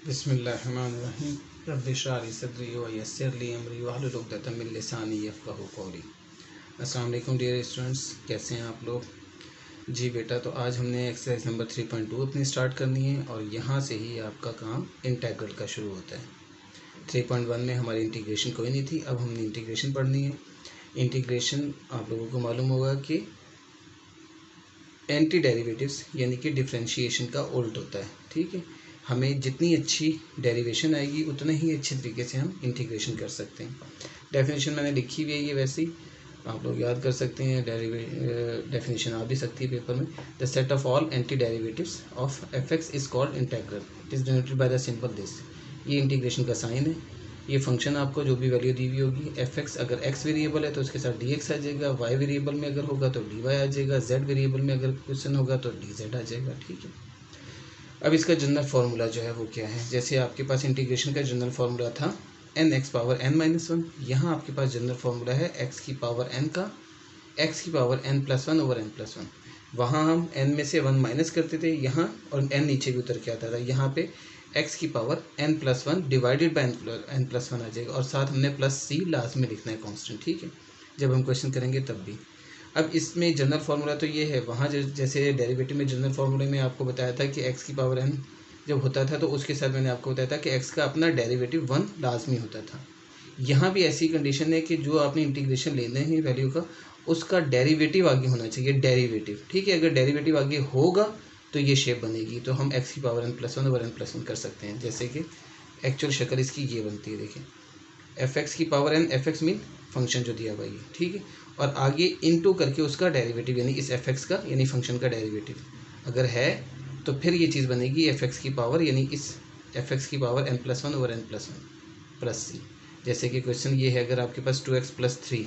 बिस्मिल्लाहिर्रहमानिर्रहीम रब्बि इश्रह ली सदरी व यस्सिर ली अमरी वहलुल उक़दतम मिन लिसानी यफ़क़हू क़ौली। अस्सलाम वालेकुम डियर स्टूडेंट्स, कैसे हैं आप लोग? जी बेटा, तो आज हमने एक्सरसाइज नंबर 3.2 अपनी स्टार्ट करनी है और यहाँ से ही आपका काम इंटीग्रल का शुरू होता है। 3.1 में हमारी इंटीग्रेशन कोई नहीं थी, अब हमने इंटीग्रेशन पढ़नी है। इंटीग्रेशन आप लोगों को मालूम होगा कि एंटी डेरिवेटिव्स यानी कि डिफ्रेंशिएशन का उल्ट होता है। ठीक है, हमें जितनी अच्छी डेरिवेशन आएगी उतना ही अच्छे तरीके से हम इंटीग्रेशन कर सकते हैं। डेफिनेशन मैंने लिखी हुई है, ये वैसे ही आप लोग याद कर सकते हैं। डेफिनेशन आ भी सकती है पेपर में। The set of all anti derivatives of F x is called integral. It is denoted by the symbol this. ये इंटीग्रेशन का साइन है। ये फंक्शन आपको जो भी वैल्यू दी हुई होगी, एफ एक्स अगर एक्स वेरिएबल है तो उसके साथ डी एक्स आ जाएगा, वाई वेरिएबल में अगर होगा तो डी वाई आ जाएगा, जेड वेरिएबल में अगर क्वेश्चन होगा तो डी जेड आ जाएगा। ठीक है, अब इसका जनरल फार्मूला जो है वो क्या है? जैसे आपके पास इंटीग्रेशन का जनरल फार्मूला था n x power n minus one, यहाँ आपके पास जनरल फार्मूला है एक्स की पावर एन का एक्स की power n plus one over n plus one. वहाँ हम एन में से वन माइनस करते थे यहाँ, और एन नीचे भी उतर के आता था। यहाँ पे एक्स की power n plus one divided by n plus one आ जाएगा, और साथ हमने प्लस सी लास्ट में लिखना है कांस्टेंट। ठीक है, जब हम क्वेश्चन करेंगे तब भी। अब इसमें जनरल फार्मूला तो ये है, वहाँ जैसे डेरिवेटिव में जनरल फार्मूले में आपको बताया था कि एक्स की पावर एन जब होता था तो उसके साथ मैंने आपको बताया था कि एक्स का अपना डेरिवेटिव वन लाजमी होता था। यहाँ भी ऐसी कंडीशन है कि जो आपने इंटीग्रेशन लेना है वैल्यू का, उसका डेरिवेटिव आगे होना चाहिए, डेरिवेटिव। ठीक है, अगर डेरिवेटिव आगे होगा तो ये शेप बनेगी, तो हम एक्स की power n plus one over n plus one कर सकते हैं। जैसे कि एक्चुअल शक्ल इसकी ये बनती है, देखिए एफ एक्स की power n, f x mean function जो दिया हुआ है। ठीक है, और आगे इनटू करके उसका डेरिवेटिव यानी इस एफ एक्स का यानी फंक्शन का डेरिवेटिव अगर है तो फिर ये चीज़ बनेगी एफ एक्स की पावर यानी इस एफ एक्स की power n plus one over n plus one plus c. जैसे कि क्वेश्चन ये है, अगर आपके पास 2x प्लस थ्री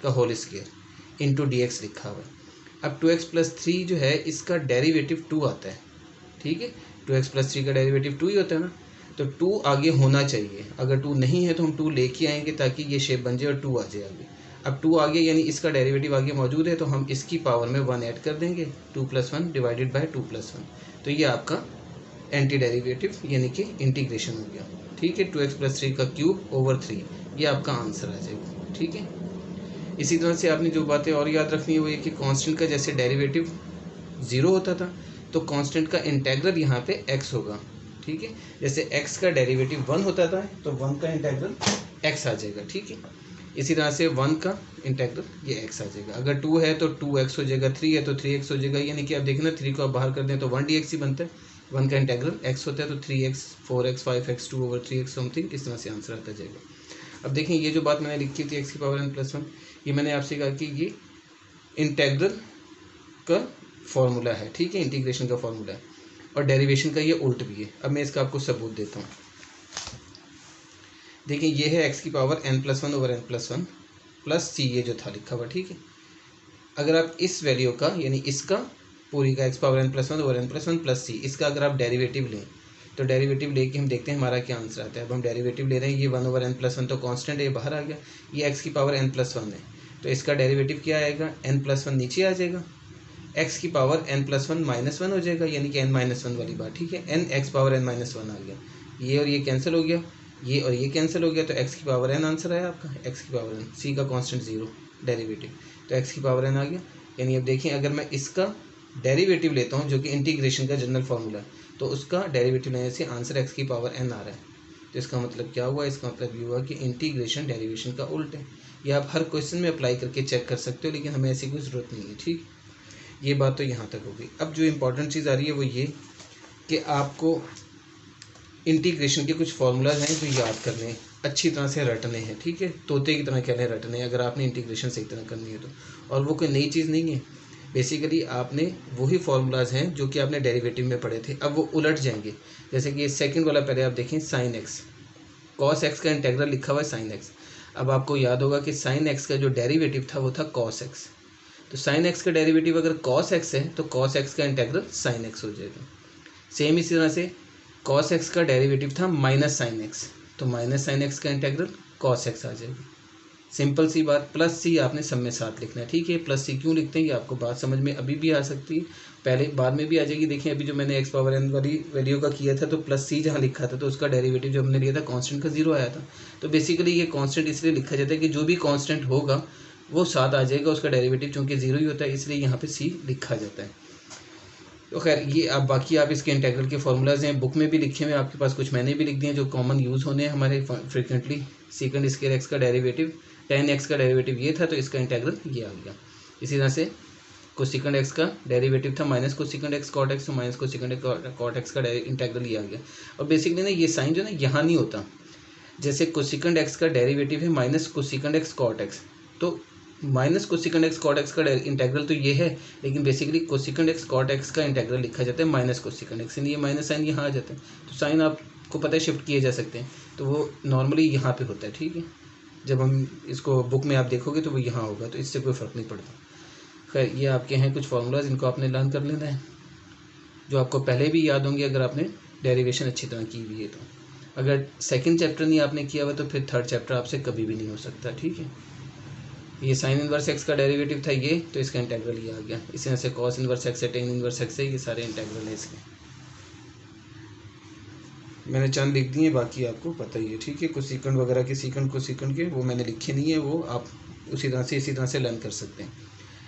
का whole square into d x लिखा हुआ है। अब 2x प्लस थ्री जो है इसका डेरिवेटिव 2 आता है। ठीक है, 2x प्लस थ्री का डेरिवेटिव 2 ही होता है ना, तो 2 आगे होना चाहिए। अगर 2 नहीं है तो हम 2 लेके आएंगे ताकि ये शेप बन जाए और 2 आ जाए आगे। अब 2 आगे यानी इसका डेरिवेटिव आगे मौजूद है तो हम इसकी पावर में 1 ऐड कर देंगे, 2 plus one divided by 2 plus one. तो ये आपका एंटी डेरिवेटिव यानी कि इंटीग्रेशन हो गया। ठीक है, 2x प्लस थ्री का क्यूब ओवर 3, ये आपका आंसर आ जाएगा। ठीक है, इसी तरह से आपने जो बातें और याद रखनी है वो ये कि कांस्टेंट का जैसे डेरिवेटिव 0 होता था तो कांस्टेंट का इंटेग्रल यहाँ पे x होगा। ठीक है, जैसे x का डेरिवेटिव 1 होता था तो 1 का इंटेग्रल x आ जाएगा। ठीक है, इसी तरह से 1 का इंटेग्रल ये x आ जाएगा। अगर 2 है तो 2x हो जाएगा, 3 है तो 3x हो जाएगा। यानी कि आप देखना 3 को आप बाहर कर दें तो 1 dx ही बनता है। 1 का इंटेग्रल x होता है तो 3x 4x 5x 2 over 3x something, इस तरह से आंसर आता जाएगा। अब देखें ये जो बात मैंने लिखी थी एक्स की पावर एन प्लस वन, ये मैंने आपसे कहा कि ये इंटेग्रल का फॉर्मूला है। ठीक है, इंटीग्रेशन का फॉर्मूला है और डेरिवेशन का ये उल्ट भी है। अब मैं इसका आपको सबूत देता हूँ। देखिए ये है एक्स की power n plus one over n plus one plus c, ये जो था लिखा हुआ। ठीक है, अगर आप इस वैल्यू का यानी इसका पूरी का x power n plus one over n plus one plus c, इसका अगर आप डेरिवेटिव लें तो डेरिवेटिव लेके हम देखते हैं हमारा क्या आंसर आता है। अब हम डेरिवेटिव ले रहे हैं, ये 1 ओवर एन प्लस वन तो कांस्टेंट है, ये बाहर आ गया। ये एक्स की पावर एन प्लस वन है तो इसका डेरिवेटिव क्या आएगा, एन प्लस वन नीचे आ जाएगा, एक्स की power n plus one minus one हो जाएगा, यानी कि एन माइनस वन वाली बात। ठीक है, n x power n minus one आ गया, ये और ये कैंसिल हो गया, ये और ये कैंसिल हो गया, तो एक्स की पावर एन आंसर आया आपका। एक्स की पावर एन, सी का कांस्टेंट 0 डेरिवेटिव, तो एक्स की पावर एन आ गया। यानी अब देखिए अगर मैं इसका डेरिवेटिव लेता हूँ जो कि इंटीग्रेशन का जनरल फार्मूला है, तो उसका डेरिवेटिव लेने से आंसर एक्स की पावर एन आ रहा है। तो इसका मतलब क्या हुआ, इसका मतलब ये हुआ कि इंटीग्रेशन डेरिवेशन का उल्ट है। ये आप हर क्वेश्चन में अप्लाई करके चेक कर सकते हो, लेकिन हमें ऐसी कोई ज़रूरत नहीं है। ठीक, ये बात तो यहाँ तक हो गई। अब जो इम्पोर्टेंट चीज़ आ रही है वो ये कि आपको इंटीग्रेशन के कुछ फार्मूलाज हैं जो याद करने हैं, अच्छी तरह से रटने हैं। ठीक है, तोते की तरह कहने रटने हैं अगर आपने इंटीग्रेशन सही तरह करनी है तो। और वो कोई नई चीज़ नहीं है, बेसिकली आपने वही फार्मूलाज हैं जो कि आपने डेरिवेटिव में पढ़े थे, अब वो उलट जाएंगे। जैसे कि ये सेकंड वाला पहले आप देखें, साइन एक्स, कॉस एक्स का इंटेग्रल लिखा हुआ है साइन एक्स। अब आपको याद होगा कि साइन एक्स का जो डेरिवेटिव था वो था कॉस एक्स, तो साइन एक्स का डेरिवेटिव अगर कॉस एक्स है तो कॉस एक्स का इंटेग्रल साइन एक्स हो जाएगा। सेम इसी तरह से कॉस एक्स का डेरिवेटिव था माइनस साइन एक्स, तो माइनस साइन एक्स का इंटेग्रल कॉस एक्स आ जाएगा। सिंपल सी बात, प्लस सी आपने सब में साथ लिखना है, ठीक है। प्लस सी क्यों लिखते हैं ये आपको बात समझ में अभी भी आ सकती है, पहले बाद में भी आ जाएगी। देखिए अभी जो मैंने एक्स पावर एन वाली वैल्यू का किया था तो प्लस सी जहाँ लिखा था तो उसका डेरिवेटिव जो हमने लिया था कांस्टेंट का 0 आया था। तो बेसिकली ये कांस्टेंट इसलिए लिखा जाता है कि जो भी कांस्टेंट होगा वो साथ आ जाएगा, उसका डेरिवेटिव चूँकि 0 ही होता है इसलिए यहाँ पे सी लिखा जाता है। तो खैर ये आप बाकी आप इसके इंटीग्रल के फॉर्मूलाज हैं बुक में भी लिखे हुए हैं आपके पास, कुछ मैंने भी लिख दिए हैं जो कॉमन यूज़ होने हैं हमारे फ्रिक्वेंटली। सेकंड स्क्वायर एक्स का डेरिवेटिव tan x का डेरिवेटिव ये था तो इसका इंटीग्रल ये आ गया। इसी तरह से कोसेकंड एक्स का डेरिवेटिव था minus cosecant x cot x, तो minus cosecant x cot x का इंटीग्रल ये आ गया। और बेसिकली ना ये साइन जो ना यहाँ नहीं होता, जैसे कोसेकंड एक्स का डेरिवेटिव है minus cosecant x cot x, तो minus cosecant x cot x का इंटीग्रल तो ये है, लेकिन basically cosecant x cot x का इंटीग्रल लिखा जाता है माइनस कोसेकंड एक्स, ये माइनस साइन यहाँ आ जाता है। तो साइन आपको पता है शिफ्ट किए जा सकते हैं, तो वो नॉर्मली यहाँ पे होता है, ठीक है। जब हम इसको बुक में आप देखोगे तो वो यहाँ होगा, तो इससे कोई फ़र्क नहीं पड़ता। खैर ये आपके हैं कुछ फार्मूलाज, इनको आपने लर्न कर लेना है, जो आपको पहले भी याद होंगे अगर आपने डेरिवेशन अच्छी तरह की हुई है। तो अगर सेकंड चैप्टर नहीं आपने किया हुआ तो फिर थर्ड चैप्टर आपसे कभी भी नहीं हो सकता, ठीक है। ये साइन इनवर्स एक्स का डेरिवेटिव था ये, तो इसका इंटीग्रल ये आ गया। इसी तरह से कॉस इनवर्स एक्स है, टेन इनवर्स एक्स है, ये सारे इंटीग्रल है इसके। मैंने चंद लिख दिए, बाकी आपको पता ही है, ठीक है। कोसेकंड वगैरह के सीकंड कोसेकंड के वो मैंने लिखे नहीं है, वो आप उसी तरह से इसी तरह से लर्न कर सकते हैं।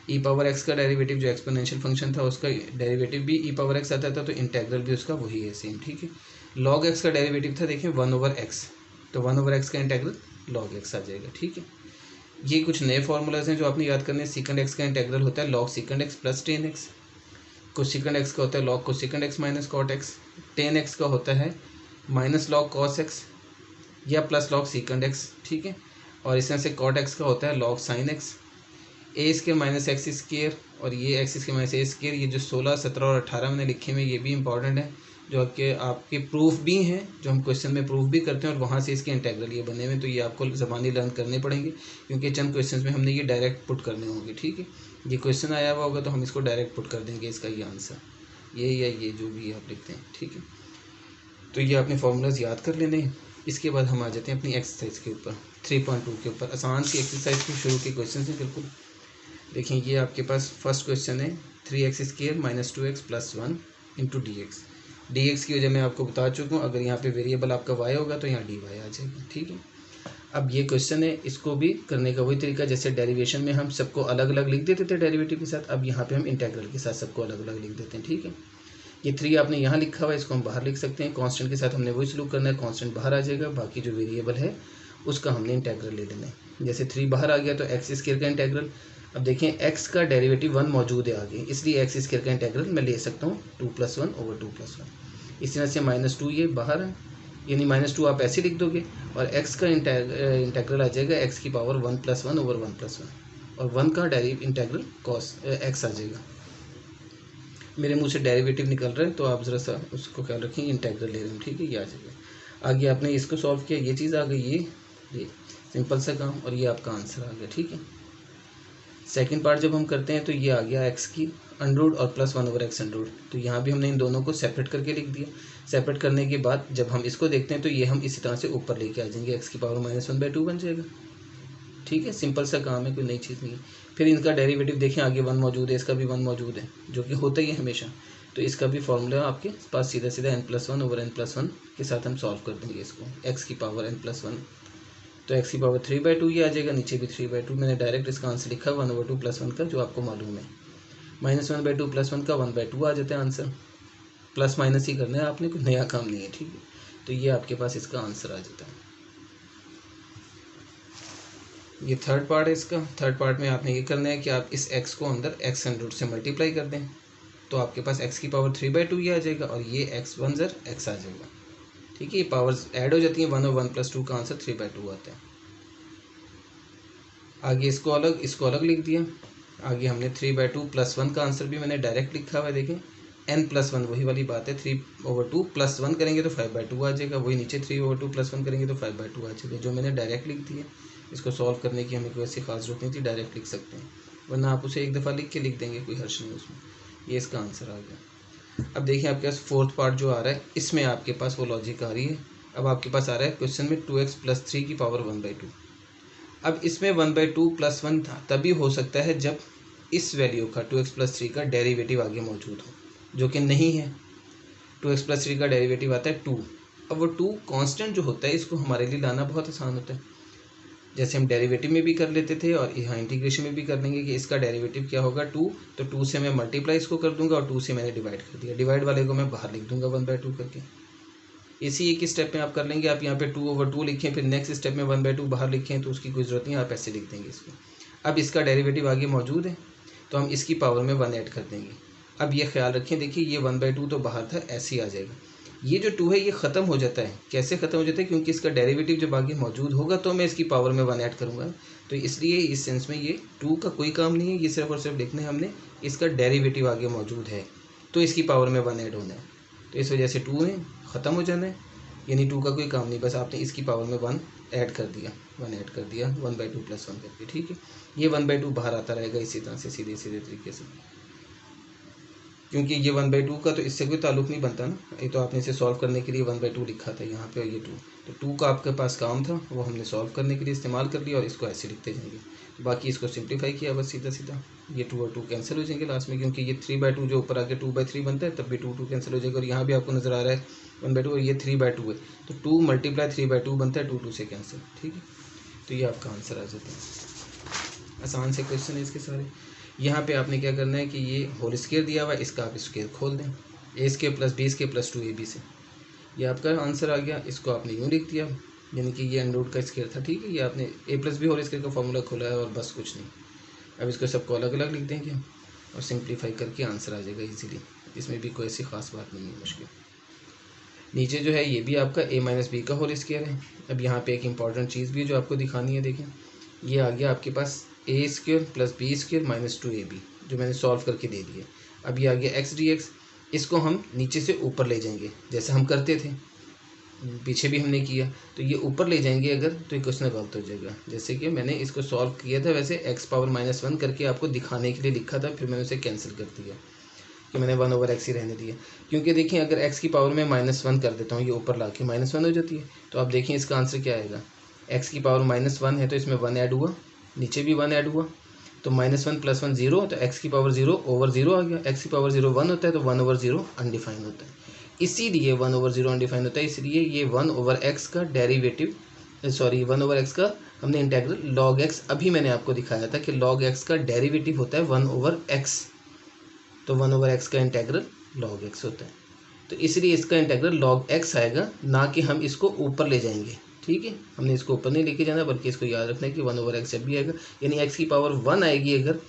ई पावर एक्स का डेरिवेटिव जो एक्सपोनेंशियल फंक्शन था उसका डेरिवेटिव भी ई पावर एक्स आता था, तो इंटीग्रल भी उसका वही है सेम, ठीक है। लॉग एक्स का डेरिवेटिव था देखिए 1/x, तो 1/x का इंटीग्रल लॉग एक्स आ जाएगा, ठीक है। ये कुछ नए फार्मूलाज हैं जो आपने याद करने हैं। सेकंड एक्स का इंटीग्रल होता है log secant x plus tan x, cosecant x का होता है log cosecant x minus cot x, tan x का होता है माइनस लॉग कॉस एक्स या प्लस लॉग सेकंड एक्स, ठीक है। और इस तरह से कॉट एक्स का होता है लॉग साइन एक्स, ए स्क्र माइनस एक्स स्क्र, और ये एक्स स्क्र माइनस ए स्क्र। ये जो 16, 17 और 18 मैंने लिखे हुए ये भी इंपॉर्टेंट है, जो आपके प्रूफ भी हैं, जो हम क्वेश्चन में प्रूफ भी करते हैं, और वहाँ से इसके इंटीग्रल ये बने हुए, तो ये आपको ज़बानी लर्न करने पड़ेंगे, क्योंकि चंद क्वेश्चन में हमने ये डायरेक्ट पुट करने होंगे, ठीक है। ये क्वेश्चन आया हुआ होगा तो हम इसको डायरेक्ट पुट कर देंगे, इसका ये आंसर ये या ये जो भी आप लिखते हैं, ठीक है। तो ये आपने फार्मूलाज याद कर लेने हैं। इसके बाद हम आ जाते हैं अपनी एक्सरसाइज के ऊपर 3.2 के ऊपर। आसान सी एक्सरसाइज के शुरू के क्वेश्चन हैं बिल्कुल। देखिए ये आपके पास फर्स्ट क्वेश्चन है 3x² - 2x + 1 × dx। dx की वजह मैं आपको बता चुका हूँ, अगर यहाँ पे वेरिएबल आपका y होगा तो यहाँ dy आ जाएगा, ठीक है। अब ये क्वेश्चन है, इसको भी करने का वही तरीका जैसे डेरिवेशन में हम सबको अलग अलग लिख देते थे डेरिवेटिव के साथ, अब यहाँ पे हम इंटीग्रल के साथ सबको अलग अलग लिख देते हैं, ठीक है। ये 3 आपने यहाँ लिखा हुआ है, इसको हम बाहर लिख सकते हैं। कांस्टेंट के साथ हमने वही सलूक करना है, कांस्टेंट बाहर आ जाएगा, बाकी जो वेरिएबल है उसका हमने इंटीग्रल ले लेना है। जैसे 3 बाहर आ गया तो x² का इंटीग्रल, अब देखें x का डेरिवेटिव 1 मौजूद है आगे, इसलिए x² का इंटीग्रल मैं ले सकता हूँ 2+1/2+1। इस तरह से -2 ये बाहर है, यानी -2 आप ऐसे लिख दोगे, और x का इंटीग्रल आ जाएगा x की पावर 1+1/1+1, और 1 का इंटीग्रल cos x आ जाएगा। मेरे मुंह से डेरिवेटिव निकल रहा है तो आप ज़रा सा उसको ख्याल रखें, इंटीग्रल ले रहे हैं, ठीक है। ये आ जाएगा। आगे आपने इसको सॉल्व किया, ये चीज़ आ गई, ये सिंपल सा काम, और ये आपका आंसर आ गया, ठीक है। सेकंड पार्ट जब हम करते हैं तो ये आ गया x की अंडरूट और +1/x अंडरूट, तो यहाँ भी हमने इन दोनों को सेपरेट करके लिख दिया। सेपरेट करने के बाद जब हम इसको देखते हैं तो ये हम इसी तरह से ऊपर लेके आ जाएंगे, x की पावर -1/2 बन जाएगा, ठीक है। सिंपल सा काम है, कोई नई चीज़ नहीं है। फिर इनका डेरिवेटिव देखें, आगे 1 मौजूद है, इसका भी 1 मौजूद है, जो कि होता ही है हमेशा, तो इसका भी फॉर्मूला आपके पास सीधा सीधा n+1/n+1 के साथ हम सॉल्व कर देंगे इसको, x की पावर n+1, तो x की पावर 3/2 ये आ जाएगा, नीचे भी 3/2। मैंने डायरेक्ट इसका आंसर लिखा 1/2 + 1 का, जो आपको मालूम है -1/2 + 1 का 1/2 आ जाता है आंसर। प्लस माइनस ही करना है आपने, कोई नया काम नहीं है, ठीक है। तो ये आपके पास इसका आंसर आ जाता है। ये थर्ड पार्ट है इसका। थर्ड पार्ट में आपने ये करना है कि आप इस x को अंदर x अंडरूट से मल्टीप्लाई कर दें, तो आपके पास x की पावर 3/2 ये आ जाएगा, और ये x 1 ज़र x आ जाएगा, ठीक है। ये पावर्स ऐड हो जाती हैं, 1 और 1 + 2 का आंसर 3/2 आता है। आगे इसको अलग लिख दिया। आगे हमने 3/2 + 1 का आंसर भी मैंने डायरेक्ट लिखा हुआ है, देखें n+1 वही वाली बात है, 3/2 + 1 करेंगे तो 5/2 आ जाएगा, वही नीचे 3/2 + 1 करेंगे तो 5/2 आ जाएगा, जो मैंने डायरेक्ट लिख दिया। इसको सॉल्व करने की हमें कोई ऐसी खास जरूरत नहीं थी, डायरेक्ट लिख सकते हैं, वरना आप उसे एक दफ़ा लिख के लिख देंगे, कोई हर्ष नहीं उसमें। ये इसका आंसर आ गया। अब देखिए आपके पास फोर्थ पार्ट जो आ रहा है, इसमें आपके पास वो लॉजिक आ रही है। अब आपके पास आ रहा है क्वेश्चन में 2x + 3 की पावर 1/2। अब इसमें 1/2 + 1 तभी हो सकता है जब इस वैल्यू का 2x + 3 का डेरिवेटिव आगे मौजूद हो, जो कि नहीं है। 2x + 3 का डेरिवेटिव आता है 2। अब वो 2 कांस्टेंट जो होता है इसको हमारे लिए लाना बहुत आसान होता है। जैसे हम डेरिवेटिव में भी कर लेते थे और यहाँ इंटीग्रेशन में भी कर लेंगे कि इसका डेरिवेटिव क्या होगा 2, तो 2 से मैं मल्टीप्लाई इसको कर दूंगा और 2 से मैंने डिवाइड कर दिया। डिवाइड वाले को मैं बाहर लिख दूंगा 1/2 करके। इसी एक ही स्टेप में आप कर लेंगे। आप यहाँ पे 2/2 लिखें, फिर नेक्स्ट स्टेप में 1/2 बाहर लिखें, तो उसकी कोई ज़रूरत नहीं, आप ऐसे लिख देंगे इसको। अब इसका डेरिवेटिव आगे मौजूद है तो हम इसकी पावर में 1 ऐड कर देंगे। अब ये ख्याल रखें, देखिए ये 1/2 तो बाहर था, ऐसे ही आ जाएगा। ये जो 2 है ये ख़त्म हो जाता है। कैसे ख़त्म हो जाता है? क्योंकि इसका डेरिवेटिव जब आगे मौजूद होगा तो मैं इसकी पावर में 1 ऐड करूँगा। तो इसलिए इस सेंस में ये 2 का कोई काम नहीं है, ये सिर्फ और सिर्फ देखना है हमने इसका डेरिवेटिव आगे मौजूद है तो इसकी पावर में 1 ऐड होना है। तो इस वजह से 2 है, ख़त्म हो जाना है, यानी 2 का कोई काम नहीं, बस आपने इसकी पावर में 1 ऐड कर दिया, 1/2 + 1 करके। ठीक है, ये 1/2 बाहर आता रहेगा इसी तरह से, सीधे सीधे तरीके से, क्योंकि ये 1/2 का तो इससे कोई ताल्लुक नहीं बनता ना। ये तो आपने इसे सॉल्व करने के लिए 1/2 लिखा था यहाँ पे, और ये 2, तो 2 का आपके पास काम था, वो हमने सॉल्व करने के लिए इस्तेमाल कर लिया और इसको ऐसे लिखते जाएंगे। बाकी इसको सिंप्लीफाई किया बस सीधा सीधा, ये 2 और 2 कैंसिल हो जाएंगे लास्ट में, क्योंकि ये 3/2 जो ऊपर आके 2/3 बनता है, तब भी 2 कैंसिल हो जाएगा। और यहाँ भी आपको नज़र आ रहा है 1/2 और ये 3/2 है, तो 2 × 3/2 बनता है, 2 से कैंसिल। ठीक है, तो ये आपका आंसर आ जाता है। आसान से क्वेश्चन है इसके सारे। यहाँ पे आपने क्या करना है कि ये होल स्क्वायर दिया हुआ है, इसका आप स्क्वायर खोल दें, a² + b² + 2ab से, ये आपका आंसर आ गया। इसको आपने यूँ लिख दिया, यानी कि ये अंडररूट का स्क्वायर था। ठीक है, ये आपने a + b होल स्क्वायर का फॉर्मूला खोला है और बस कुछ नहीं। अब इसको सबको अलग अलग लिख देंगे और सिंप्लीफाई करके आंसर आ जाएगा ईजीली। इसमें भी कोई ऐसी ख़ास बात नहीं है मुश्किल। नीचे जो है ये भी आपका a - b का होल स्क्वायर है। अब यहाँ पे एक इंपॉर्टेंट चीज़ भी जो आपको दिखानी है, देखें ये आ गया आपके पास a² + b² - 2ab, जो मैंने सॉल्व करके दे दिया। अब ये आ गया x dx, इसको हम नीचे से ऊपर ले जाएंगे जैसे हम करते थे, पीछे भी हमने किया, तो ये ऊपर ले जाएंगे अगर, तो ये क्वेश्चन गलत हो जाएगा। जैसे कि मैंने इसको सॉल्व किया था वैसे x⁻−1 करके आपको दिखाने के लिए लिखा था, फिर मैंने उसे कैंसिल कर दिया कि मैंने 1/x ही रहने दिया। क्योंकि देखिए अगर x की पावर में -1 कर देता हूँ, ये ऊपर ला के -1 हो जाती है, तो आप देखिए इसका आंसर क्या आएगा। x की पावर -1 है तो इसमें 1 ऐड हुआ, नीचे भी 1 ऐड हुआ, तो -1 + 1 0, तो x की पावर 0/0 आ गया। x की पावर 0 1 होता है, तो 1/0 अनडिफाइन होता है, इसीलिए 1/0 अनडिफाइन होता है। इसलिए ये 1/x का डेरिवेटिव, सॉरी 1/x का हमने इंटेग्रल log x, अभी मैंने आपको दिखाया था कि log x का डेरिवेटिव होता है 1/x, तो 1/x का इंटेग्रल log x होता है, तो इसलिए इसका इंटेग्रल log x आएगा, ना कि हम इसको ऊपर ले जाएंगे। ठीक है, हमने इसको ऊपर नहीं लेके जाना, बल्कि इसको याद रखना है कि 1/x जब भी आएगा, यानी x की पावर 1 आएगी अगर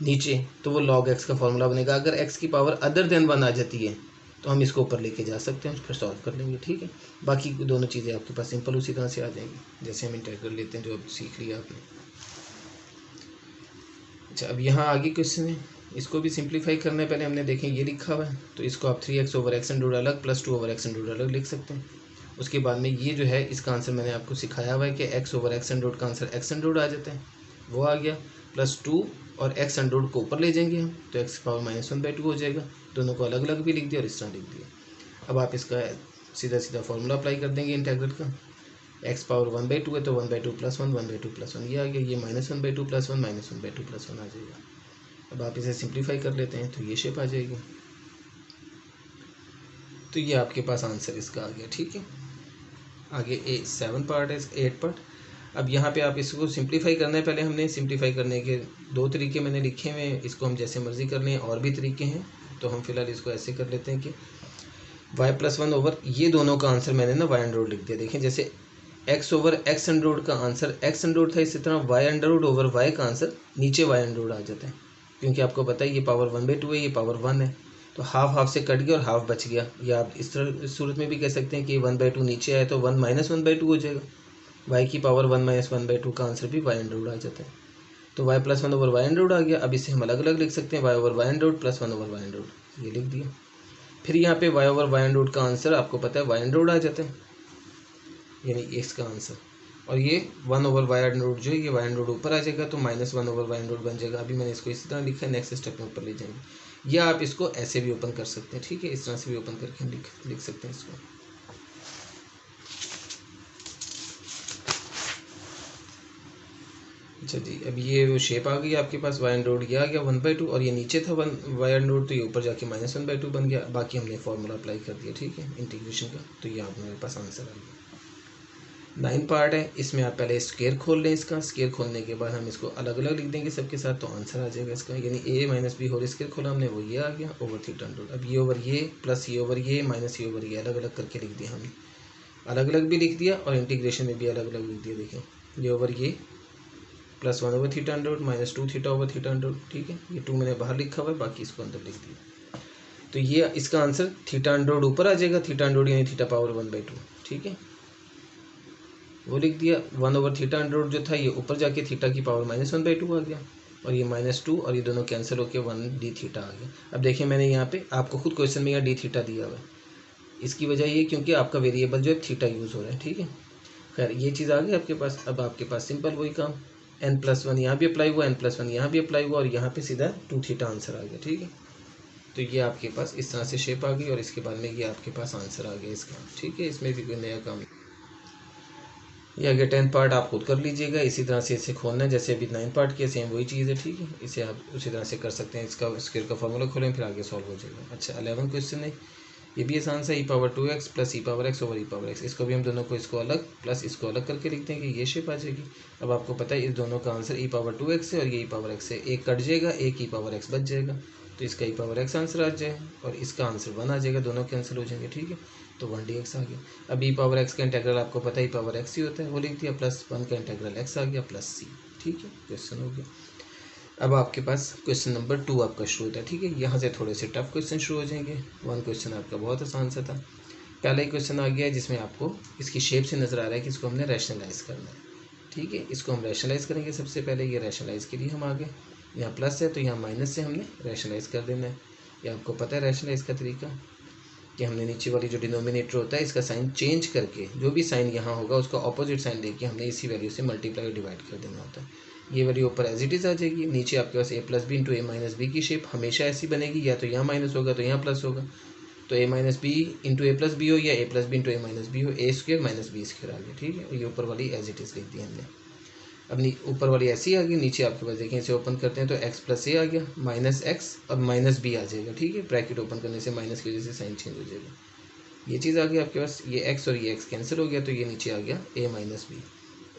नीचे, तो वो log x का फॉर्मूला बनेगा। अगर x की पावर अदर देन 1 आ जाती है तो हम इसको ऊपर लेके जा सकते हैं, फिर सॉल्व कर लेंगे। ठीक है, बाकी दोनों चीज़ें आपके पास सिंपल उसी तरह से आ जाएंगी जैसे हम इंटेग्रल लेते हैं, जो अब सीख लिया आपने। अच्छा, अब यहाँ आगे क्वेश्चन है, इसको भी सिंप्लीफाई करना है। पहले हमने देखें ये लिखा हुआ है, तो इसको आप 3x/x अलग + 2/x अलग लिख सकते हैं। उसके बाद में ये जो है इसका आंसर मैंने आपको सिखाया हुआ है कि x/x का आंसर x आ जाता है, वो आ गया, +2 और x को ऊपर ले जाएंगे हम, तो x की पावर -1/2 हो जाएगा। दोनों को अलग अलग भी लिख दिया और इस तरह लिख दिया। अब आप इसका सीधा सीधा फॉर्मूला अप्लाई कर देंगे इंटेग्रल का। x पावर 1/2 है तो 1/2 + 1 1/2 + 1 ये आ गया, ये -1/2 + 1 -1/2 + 1 आ जाएगा। अब आप इसे सिंप्लीफाई कर लेते हैं तो ये शेप आ जाएगी, तो ये आपके पास आंसर इसका आ गया। ठीक है, आगे 7 पार्ट है, 8 पार्ट। अब यहाँ पे आप इसको सिंप्लीफाई करना है। पहले हमने सिंप्लीफाई करने के 2 तरीके मैंने लिखे हुए हैं, इसको हम जैसे मर्जी कर लें, और भी तरीके हैं, तो हम फिलहाल इसको ऐसे कर लेते हैं कि y+1 ओवर ये दोनों का आंसर मैंने ना y लिख दिया। देखें जैसे x/x का आंसर x था, इसी तरह y/y का आंसर नीचे y आ जाता है, क्योंकि आपको पता है ये पावर 1/2 है, ये पावर 1 है, तो हाफ से कट गया और हाफ बच गया। या आप इस तरह इस सूरत में भी कह सकते हैं कि 1/2 नीचे आए तो 1 - 1/2 हो जाएगा। y की पावर 1 - 1/2 का आंसर भी y आ जाता है, तो y+1 ओवर y आ गया। अब इसे हम अलग अलग लिख सकते हैं, y/y + 1/y ये लिख दिया। फिर यहाँ पे y/y का आंसर आपको पता है y आ जाता है, यानी इसका आंसर, और ये 1/y जो है ये y ऊपर आ जाएगा, तो -1/y बन जाएगा। अभी मैंने इसको इसी तरह लिखा है, नेक्स्ट स्टेप में ऊपर ले जाएंगे। या आप इसको ऐसे भी ओपन कर सकते हैं। ठीक है, इस तरह से भी ओपन करके लिख सकते हैं इसको। अच्छा जी, अब ये वो शेप आ गई आपके पास, वाई अंडर रूट ये आ गया 1/2 और ये नीचे था 1 वाई अंडर रूट, तो ये ऊपर जाके -1/2 बन गया। बाकी हमने फॉर्मूला अप्लाई कर दिया, ठीक है, इंटीग्रेशन का। तो ये आप मेरे पास आंसर आ गया। 9 पार्ट है, इसमें आप पहले स्क्वायर खोल लें इसका। स्क्वायर खोलने के बाद हम इसको अलग अलग लिख देंगे सबके साथ, तो आंसर आ जाएगा इसका। यानी a minus b whole square खोला हमने, वो ये आ गया ओवर थीटा अंडर रूट। अब ये ओवर ये प्लस ये ओवर ये माइनस ये ओवर ये अलग अलग करके लिख दिया हमने, अलग अलग भी लिख दिया और इंटीग्रेशन में भी अलग अलग लिख दिया। देखें, ये ओवर ये plus 1 over theta under root minus 2 theta over theta under root, ठीक है। ये 2 मैंने बाहर लिखा हुआ है, बाकी इसको अंदर लिख दिया। तो ये इसका आंसर थीटा अंडर रूट ऊपर आ जाएगा, थीटा अंडर रूट यानी थीटा पावर 1/2, ठीक है, वो लिख दिया। 1 ओवर थीटा अंडर रूट जो था ये ऊपर जाके थीटा की पावर -1/2 आ गया, और ये -2 और ये दोनों कैंसिल होकर 1 डी थीटा आ गया। अब देखिए मैंने यहाँ पे आपको खुद क्वेश्चन में यहाँ डी थीटा दिया हुआ है, इसकी वजह ये क्योंकि आपका वेरिएबल जो है थीटा यूज़ हो रहा है, ठीक है। खैर ये चीज़ आ गई आपके पास। अब आपके पास सिंपल वही काम, n+1 यहाँ भी अप्लाई हुआ, n+1 यहाँ भी अप्लाई हुआ और यहाँ पे सीधा 2 थीटा आंसर आ गया, ठीक है। तो ये आपके पास इस तरह से शेप आ गई और इसके बाद में ये आपके पास आंसर आ गया इसका, ठीक है। इसमें भी कोई नया काम, ये आगे 10 पार्ट आप खुद कर लीजिएगा। इसी तरह से इसे खोलना है जैसे अभी 9 पार्ट किया, सेम वही चीज़ है, ठीक है। इसे आप उसी तरह से कर सकते हैं। इसका स्क्वायर का फार्मूला खोलें, फिर आगे सॉल्व हो जाएगा। अच्छा 11 क्वेश्चन है, ये भी आसान सा, e⁻2x plus e⁻x over e⁻x। इसको भी हम दोनों को इसको अलग प्लस इसको अलग करके लिख देंगे, ये शेप आ जाएगी। अब आपको पता है इस दोनों का आंसर e⁻2x है और ये e⁻x है, एक कट जाएगा, एक e⁻x बच जाएगा, तो इसका e⁻x आंसर आ जाए और इसका आंसर 1 आ जाएगा, दोनों कैंसिल हो जाएंगे, ठीक है। तो 1dx आ गया। अब e⁻x का इंटीग्रल आपको पता है e⁻x ही होता है, वो लिख दिया, प्लस 1 का इंटीग्रल x आ गया प्लस c, ठीक है, क्वेश्चन हो गया। अब आपके पास क्वेश्चन नंबर 2 आपका शुरू होता है, ठीक है। यहाँ से थोड़े से टफ क्वेश्चन शुरू हो जाएंगे। 1 क्वेश्चन आपका बहुत आसान सा था। पहला ही क्वेश्चन आ गया है जिसमें आपको इसकी शेप से नज़र आ रहा है कि इसको हमने रैशनलाइज करना है, ठीक है। इसको हम रैशनलाइज करेंगे सबसे पहले। ये रैशनलाइज के लिए हम आ गए, यहाँ प्लस है तो यहाँ माइनस से हमने रैशनलाइज कर देना है। ये आपको पता है रैशनलाइज का तरीका, कि हमने नीचे वाली जो डिनोमिनेटर होता है इसका साइन चेंज करके, जो भी साइन यहाँ होगा उसका ऑपोजिट साइन लेके हमने इसी वैल्यू से मल्टीप्लाई और डिवाइड कर देना होता है। ये वैल्यू ऊपर एज इट इज़ आ जाएगी, नीचे आपके पास a+b इंटू a-b की शेप हमेशा ऐसी बनेगी, या तो यहाँ माइनस होगा तो यहाँ प्लस होगा, तो a-b इंटू a+b हो या a+b इंटू a-b हो, a² माइनस b² आ गया, ठीक है। ये ऊपर वाली एज इट इज़ लिख दी हमने। अब ऊपर वाली ऐसी आ गई, नीचे आपके पास देखें इसे ओपन करते हैं तो x प्लस a आ गया, माइनस x और माइनस b आ जाएगा, ठीक है। ब्रैकेट ओपन करने से माइनस की वजह से साइन चेंज हो जाएगा। ये चीज़ आ गई आपके पास, ये x और ये x कैंसिल हो गया, तो ये नीचे आ गया a-b,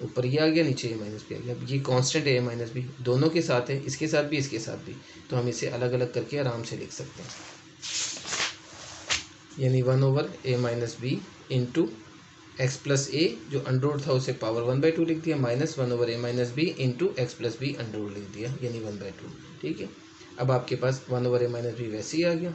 ऊपर ये आ गया, नीचे a-b आ गया। अब ये कांस्टेंट है a-b, दोनों के साथ है, इसके साथ भी इसके साथ भी, तो हम इसे अलग अलग करके आराम से लिख सकते हैं। यानी 1 over a-b into x plus a जो अंडर रूट था उसे पावर 1/2 लिख दिया, minus 1 over a-b into x plus b under root लिख दिया, यानी 1/2, ठीक है। अब आपके पास 1 ओवर a-b वैसे ही आ गया।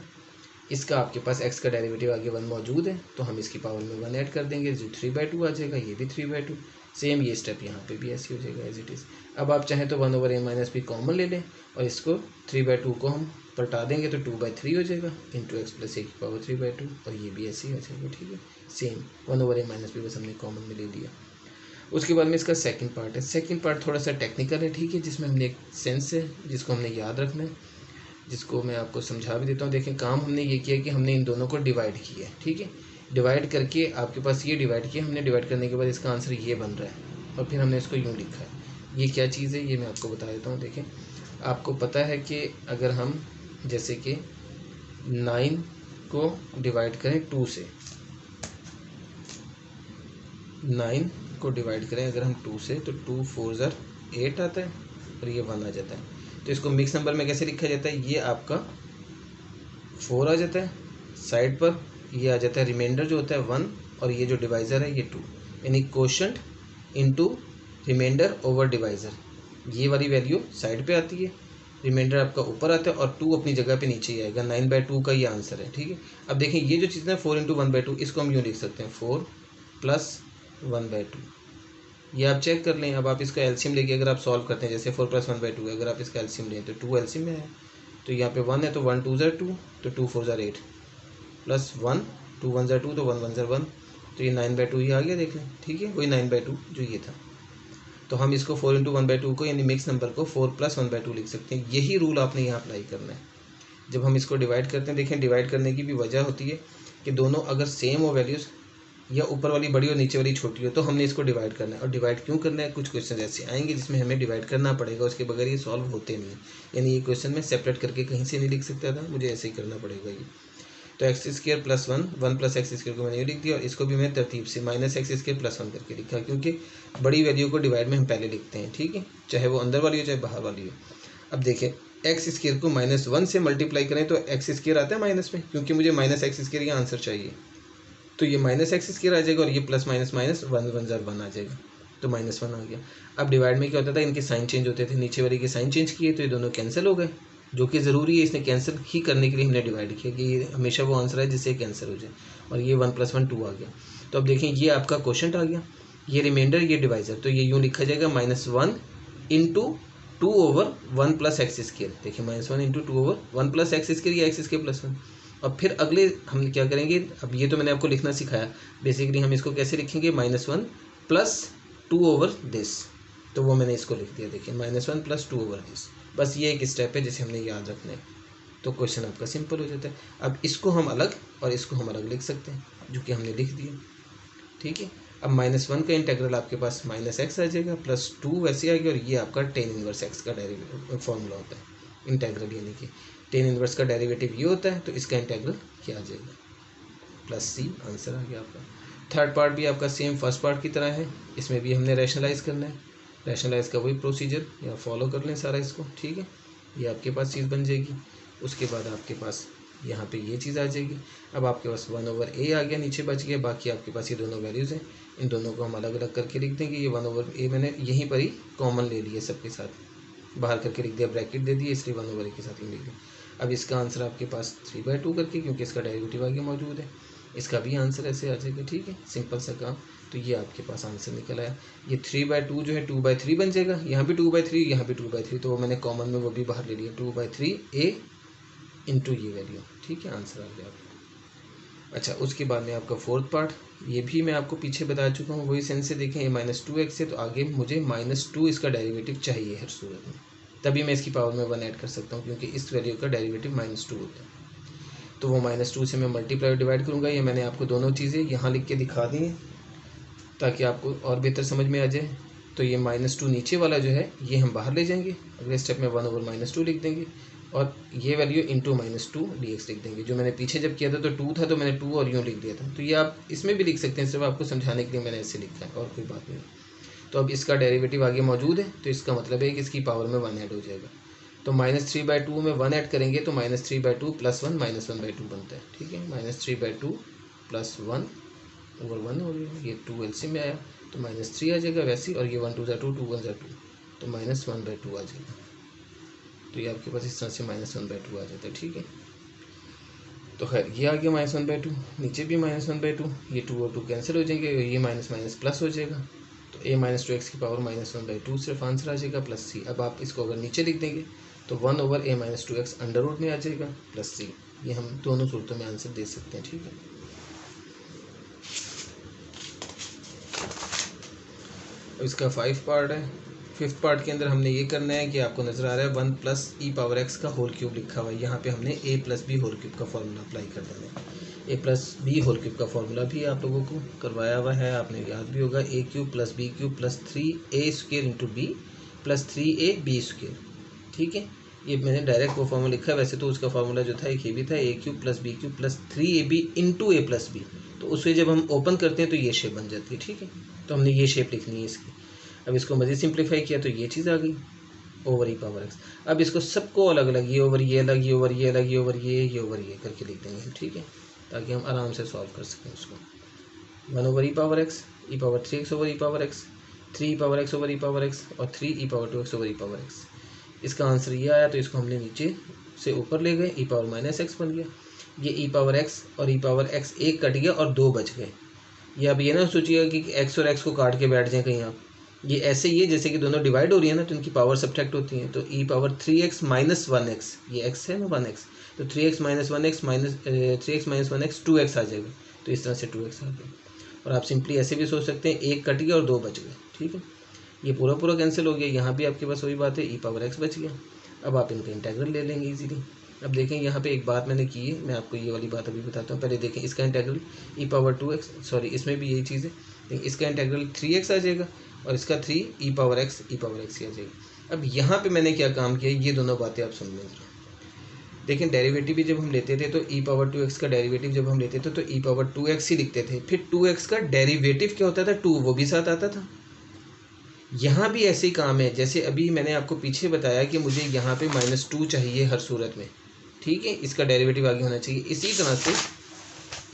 इसका आपके पास x का डेरिवेटिव आगे 1 मौजूद है, तो हम इसकी पावर में 1 ऐड कर देंगे, जो 3/2 आ जाएगा, ये भी 3/2। सेम ये स्टेप यहाँ पे भी ऐसे हो जाएगा एज इट इज़। अब आप चाहें तो 1 ओवर a-b कॉमन ले लें और इसको 3/2 को हम पलटा देंगे तो 2/3 हो जाएगा, इंटू एक्स प्लस ए की पावर 3/2, और ये भी ऐसे ही आ जाएगा, ठीक है। सेम 1 ओवर a-b बस हमने कॉमन में ले लिया। उसके बाद में इसका सेकंड पार्ट है। सेकंड पार्ट थोड़ा सा टेक्निकल है, ठीक है, जिसमें हमने एक सेंस है जिसको हमने याद रखना है, जिसको मैं आपको समझा भी देता हूँ। देखें काम हमने ये किया कि हमने इन दोनों को डिवाइड किया है, ठीक है। डिवाइड करके आपके पास ये डिवाइड किया हमने, डिवाइड करने के बाद इसका आंसर ये बन रहा है और फिर हमने इसको यूँ लिखा है। ये क्या चीज़ है ये मैं आपको बता देता हूँ। देखें आपको पता है कि अगर हम जैसे कि 9 को डिवाइड करें 2 से, 9 को डिवाइड करें अगर हम 2 से, तो 2 4 ज़र 8 आता है और ये 1 आ जाता है। तो इसको मिक्स नंबर में कैसे लिखा जाता है, ये आपका 4 आ जाता है साइड पर, ये आ जाता है रिमाइंडर जो होता है 1, और ये जो डिवाइज़र है ये 2, यानी quotient into remainder over divisor. ये वाली वैल्यू साइड पे आती है, रिमाइंडर आपका ऊपर आता है और 2 अपनी जगह पे नीचे ही आएगा। 9/2 का ये आंसर है, ठीक है। अब देखें ये जो चीज़ है 4 इंटू 1/2, इसको हम यूँ लिख सकते हैं 4 प्लस 1/2। ये आप चेक कर लें। अब आप इसका एलसीएम लेके अगर आप सॉल्व करते हैं, जैसे 4 प्लस 1/2 है, अगर आप इसका एलसीएम लें तो 2 एलसीएम में है, तो यहाँ पे 1 है तो 1 2 ज़र 2, तो 2 4 ज़र 8 प्लस 1 2 1 ज़र 2, तो 1 1 ज़र 1, तो ये 9/2 ही आ गया, देख लें, ठीक है। वही 9/2 जो ये था, तो हम इसको 4 इंटू 1/2 को यानी मिक्स नंबर को 4 प्लस 1/2 लिख सकते हैं। यही रूल आपने यहाँ अप्लाई करना है जब हम इसको डिवाइड करते हैं। देखें डिवाइड करने की भी वजह होती है कि दोनों अगर सेम हो वैल्यूज़, या ऊपर वाली बड़ी और नीचे वाली छोटी हो, तो हमने इसको डिवाइड करना है। और डिवाइड क्यों करना है, कुछ क्वेश्चन ऐसे आएंगे जिसमें हमें डिवाइड करना पड़ेगा, उसके बगैर ये सॉल्व होते नहीं। यानी ये क्वेश्चन मैं सेपरेट करके कहीं से नहीं लिख सकता था, मुझे ऐसे ही करना पड़ेगा ये। तो x square plus 1 plus x square को मैंने ये लिख दिया, और इसको भी मैं तरतीब से माइनस एक्स स्क्वायर प्लस 1 करके लिखा, क्योंकि बड़ी वैल्यू को डिवाइड में हम पहले लिखते हैं, ठीक है, चाहे वो अंदर वाली हो चाहे बाहर वाली हो। अब देखिए एक्स स्क्वायर को -1 से मल्टीप्लाई करें तो एक्स स्क्वायर आता है माइनस में, क्योंकि मुझे माइनस एक्स स्क्वायर का आंसर चाहिए, तो ये माइनस एक्स स्क्वायर आ जाएगा, और ये प्लस माइनस माइनस 1 आ जाएगा, तो -1 आ गया। अब डिवाइड में क्या होता था, इनके साइन चेंज होते थे, नीचे वाले के साइन चेंज किए तो ये दोनों कैंसिल हो गए, जो कि ज़रूरी है, इसने कैंसिल ही करने के लिए हमने डिवाइड किया कि ये हमेशा वो आंसर है जिससे कैंसिल हो जाए, और ये 1 + 1 2 आ गया। तो अब देखें ये आपका क्वोशंट आ गया, ये रिमाइंडर, ये डिवाइजर, तो ये यूँ लिखा जाएगा -1 × 2/1 + एक्स स्क्वायर। देखिए -1 × 2/1 + एक्स स्क्वायर या एक्स स्क्वायर + 1। और फिर अगले हम क्या करेंगे, अब ये तो मैंने आपको लिखना सिखाया, बेसिकली हम इसको कैसे लिखेंगे, -1 + 2/this, तो वो मैंने इसको लिख दिया। देखिए -1 + 2/this, बस ये एक स्टेप है जिसे हमने याद रखना है, तो क्वेश्चन आपका सिंपल हो जाता है। अब इसको हम अलग और इसको हम अलग लिख सकते हैं, जो कि हमने लिख दिया, ठीक है। अब -1 का इंटीग्रल आपके पास -x आ जाएगा, +2 वैसे आ गया, और ये आपका tan इनवर्स x का डेरिवेटिव फॉर्मूला होता है इंटीग्रल, यानी कि tan इनवर्स का डेरिवेटिव ये होता है, तो इसका इंटीग्रल क्या आ जाएगा, +c, आंसर आ गया आपका। थर्ड पार्ट भी आपका सेम फर्स्ट पार्ट की तरह है, इसमें भी हमने रैशनलाइज करना है, रैशनलाइज का वही प्रोसीजर या फॉलो कर लें सारा इसको, ठीक है। ये आपके पास चीज़ बन जाएगी, उसके बाद आपके पास यहाँ पे ये चीज़ आ जाएगी। अब आपके पास 1/a आ गया, नीचे बच गया, बाकी आपके पास ये दोनों वैल्यूज़ हैं, इन दोनों को हम अलग अलग करके लिख देंगे। ये 1/a मैंने यहीं पर ही कॉमन ले लिया, सबके साथ बाहर करके लिख दिया, ब्रैकेट दे दिए, इसलिए 1/a के साथ ही लिख दिया। अब इसका आंसर आपके पास 3/2 करके, क्योंकि इसका डेरिवेटिव आगे मौजूद है, इसका भी आंसर ऐसे आ जाएगा, ठीक है, सिंपल सा काम। तो ये आपके पास आंसर निकल आया। ये 3/2 जो है 2/3 बन जाएगा, यहाँ भी 2/3, यहाँ भी 2/3, तो वो मैंने कॉमन में वो भी बाहर ले लिया, 2/3a × ये वैल्यू, ठीक है, आंसर आ गया आपका। अच्छा, उसके बाद में आपका फोर्थ पार्ट, ये भी मैं आपको पीछे बता चुका हूँ, वही सेंस से देखें, ये -2x है, तो आगे मुझे -2 इसका डेरिवेटिव चाहिए हर सूरत में, तभी मैं इसकी पावर में 1 ऐड कर सकता हूँ, क्योंकि इस वैल्यू का डेरिवेटिव -2 होता है। तो वो -2 से मैं मल्टीप्लाई डिवाइड करूँगा, ये मैंने आपको दोनों चीज़ें यहाँ लिख के दिखा दी हैं ताकि आपको और बेहतर समझ में आ जाए। तो ये -2 नीचे वाला जो है ये हम बाहर ले जाएंगे, अगले स्टेप में 1/-2 लिख देंगे, और ये वैल्यू × -2 dx लिख देंगे। जो मैंने पीछे जब किया था तो 2 था, तो मैंने 2 और यूँ लिख दिया था, तो ये आप इसमें भी लिख सकते हैं, सिर्फ आपको समझाने के लिए मैंने ऐसे लिखा है, और कोई बात नहीं। तो अब इसका डेरिवेटिव आगे मौजूद है, तो इसका मतलब है कि इसकी पावर में 1 ऐड हो जाएगा। तो -3/2 में 1 ऐड करेंगे तो -3/2 + 1 -1/2 बनता है, ठीक है। -3/2 + 1/1 हो गया, ये 2 एलसीएम में आया तो -3 आ जाएगा वैसे, और ये 1 2 2 2 1 2, तो -1/2 आ जाएगा। तो ये आपके पास इस तरह से -1/2 आ जाता है, ठीक है। तो खैर ये आ गया -1/2, नीचे भी -1/2, ये 2 और 2 कैंसिल हो जाएंगे, ये माइनस माइनस प्लस हो जाएगा, तो a - 2x की पावर -1/2 सिर्फ आंसर आ जाएगा, +c। अब आप इसको अगर नीचे लिख देंगे तो 1/a - 2x अंडर रूट में आ जाएगा, +c। ये हम दोनों सूरतों में आंसर दे सकते हैं, ठीक है। अब इसका 5 पार्ट है। 5th पार्ट के अंदर हमने ये करना है कि आपको नज़र आ रहा है 1 + e⁻x का होल क्यूब लिखा हुआ है, यहाँ पे हमने a + b होल क्यूब का फॉर्मूला अप्लाई कर देना है। a + b होल क्यूब का फॉर्मूला भी आप लोगों को करवाया हुआ है, आपने याद भी होगा, a³ + b³ + 3a² × b + 3ab², ठीक है। ये मैंने डायरेक्ट वो फॉर्मूला लिखा है, वैसे तो उसका फॉर्मूला जो था एक ये भी था, a³ + b³ + 3ab × a + b, तो उससे जब हम ओपन करते हैं तो ये शेप बन जाती है, ठीक है। तो हमने ये शेप लिखनी है इसकी। अब इसको मज़ीद सिंप्लीफाई किया तो ये चीज़ आ गई /e⁻x। अब इसको सबको अलग अलग, ये ओवर ये अलग, ये ओवर ये अलग, ये ओवर ये करके लिख देंगे हम, ठीक है, ताकि हम आराम से सॉल्व कर सकें उसको। 1/e⁻x, e⁻3x/e⁻x, 3e⁻x/e⁻x और 3e⁻2x/e⁻x। इसका आंसर ये आया, तो इसको हमने नीचे से ऊपर ले गए, e⁻−x बन गया। ये e⁻x और e⁻x एक कट गया और 2 बच गए। ये अब ये ना सोचिएगा कि x और x को काट के बैठ जाएं कहीं आप, ये ऐसे ही है जैसे कि दोनों डिवाइड हो रही है ना, तो इनकी पावर सब्ट्रैक्ट होती है। तो e⁻3x - 1x, ये x है ना 1x, तो 3x - 1x 3x - 1x 2x आ जाएगा, तो इस तरह से 2x आ गया। और आप सिंपली ऐसे भी सोच सकते हैं, एक कट गया और 2 बच गए, ठीक है। ये पूरा पूरा कैंसिल हो गया, यहाँ भी आपके पास वही बात है, e⁻x बच गया। अब आप इनका इंटीग्रल ले लेंगे इजीली, अब देखें यहाँ पे एक बात मैंने की है, मैं आपको ये वाली बात अभी बताता हूँ। पहले देखें इसका इंटेग्रल ई पावर 2x, सॉरी इसमें भी यही चीज़ है, लेकिन इसका इंटेग्रल 3x आ जाएगा और इसका 3 ई पावर एक्स ही आ जाएगा। अब यहाँ पे मैंने क्या काम किया, ये दोनों बातें आप सुन लें जरा। देखें डेरिवेटिव भी जब हम लेते थे तो ई पावर 2x का डेरिवेटिव जब हम लेते थे तो ई पावर 2x ही लिखते थे, फिर 2x का डेरिवेटिव क्या होता था, 2 वो भी साथ आता था। यहाँ भी ऐसे ही काम है, जैसे अभी मैंने आपको पीछे बताया कि मुझे यहाँ पे -2 चाहिए हर सूरत में, ठीक है, इसका डेरिवेटिव आगे होना चाहिए। इसी तरह से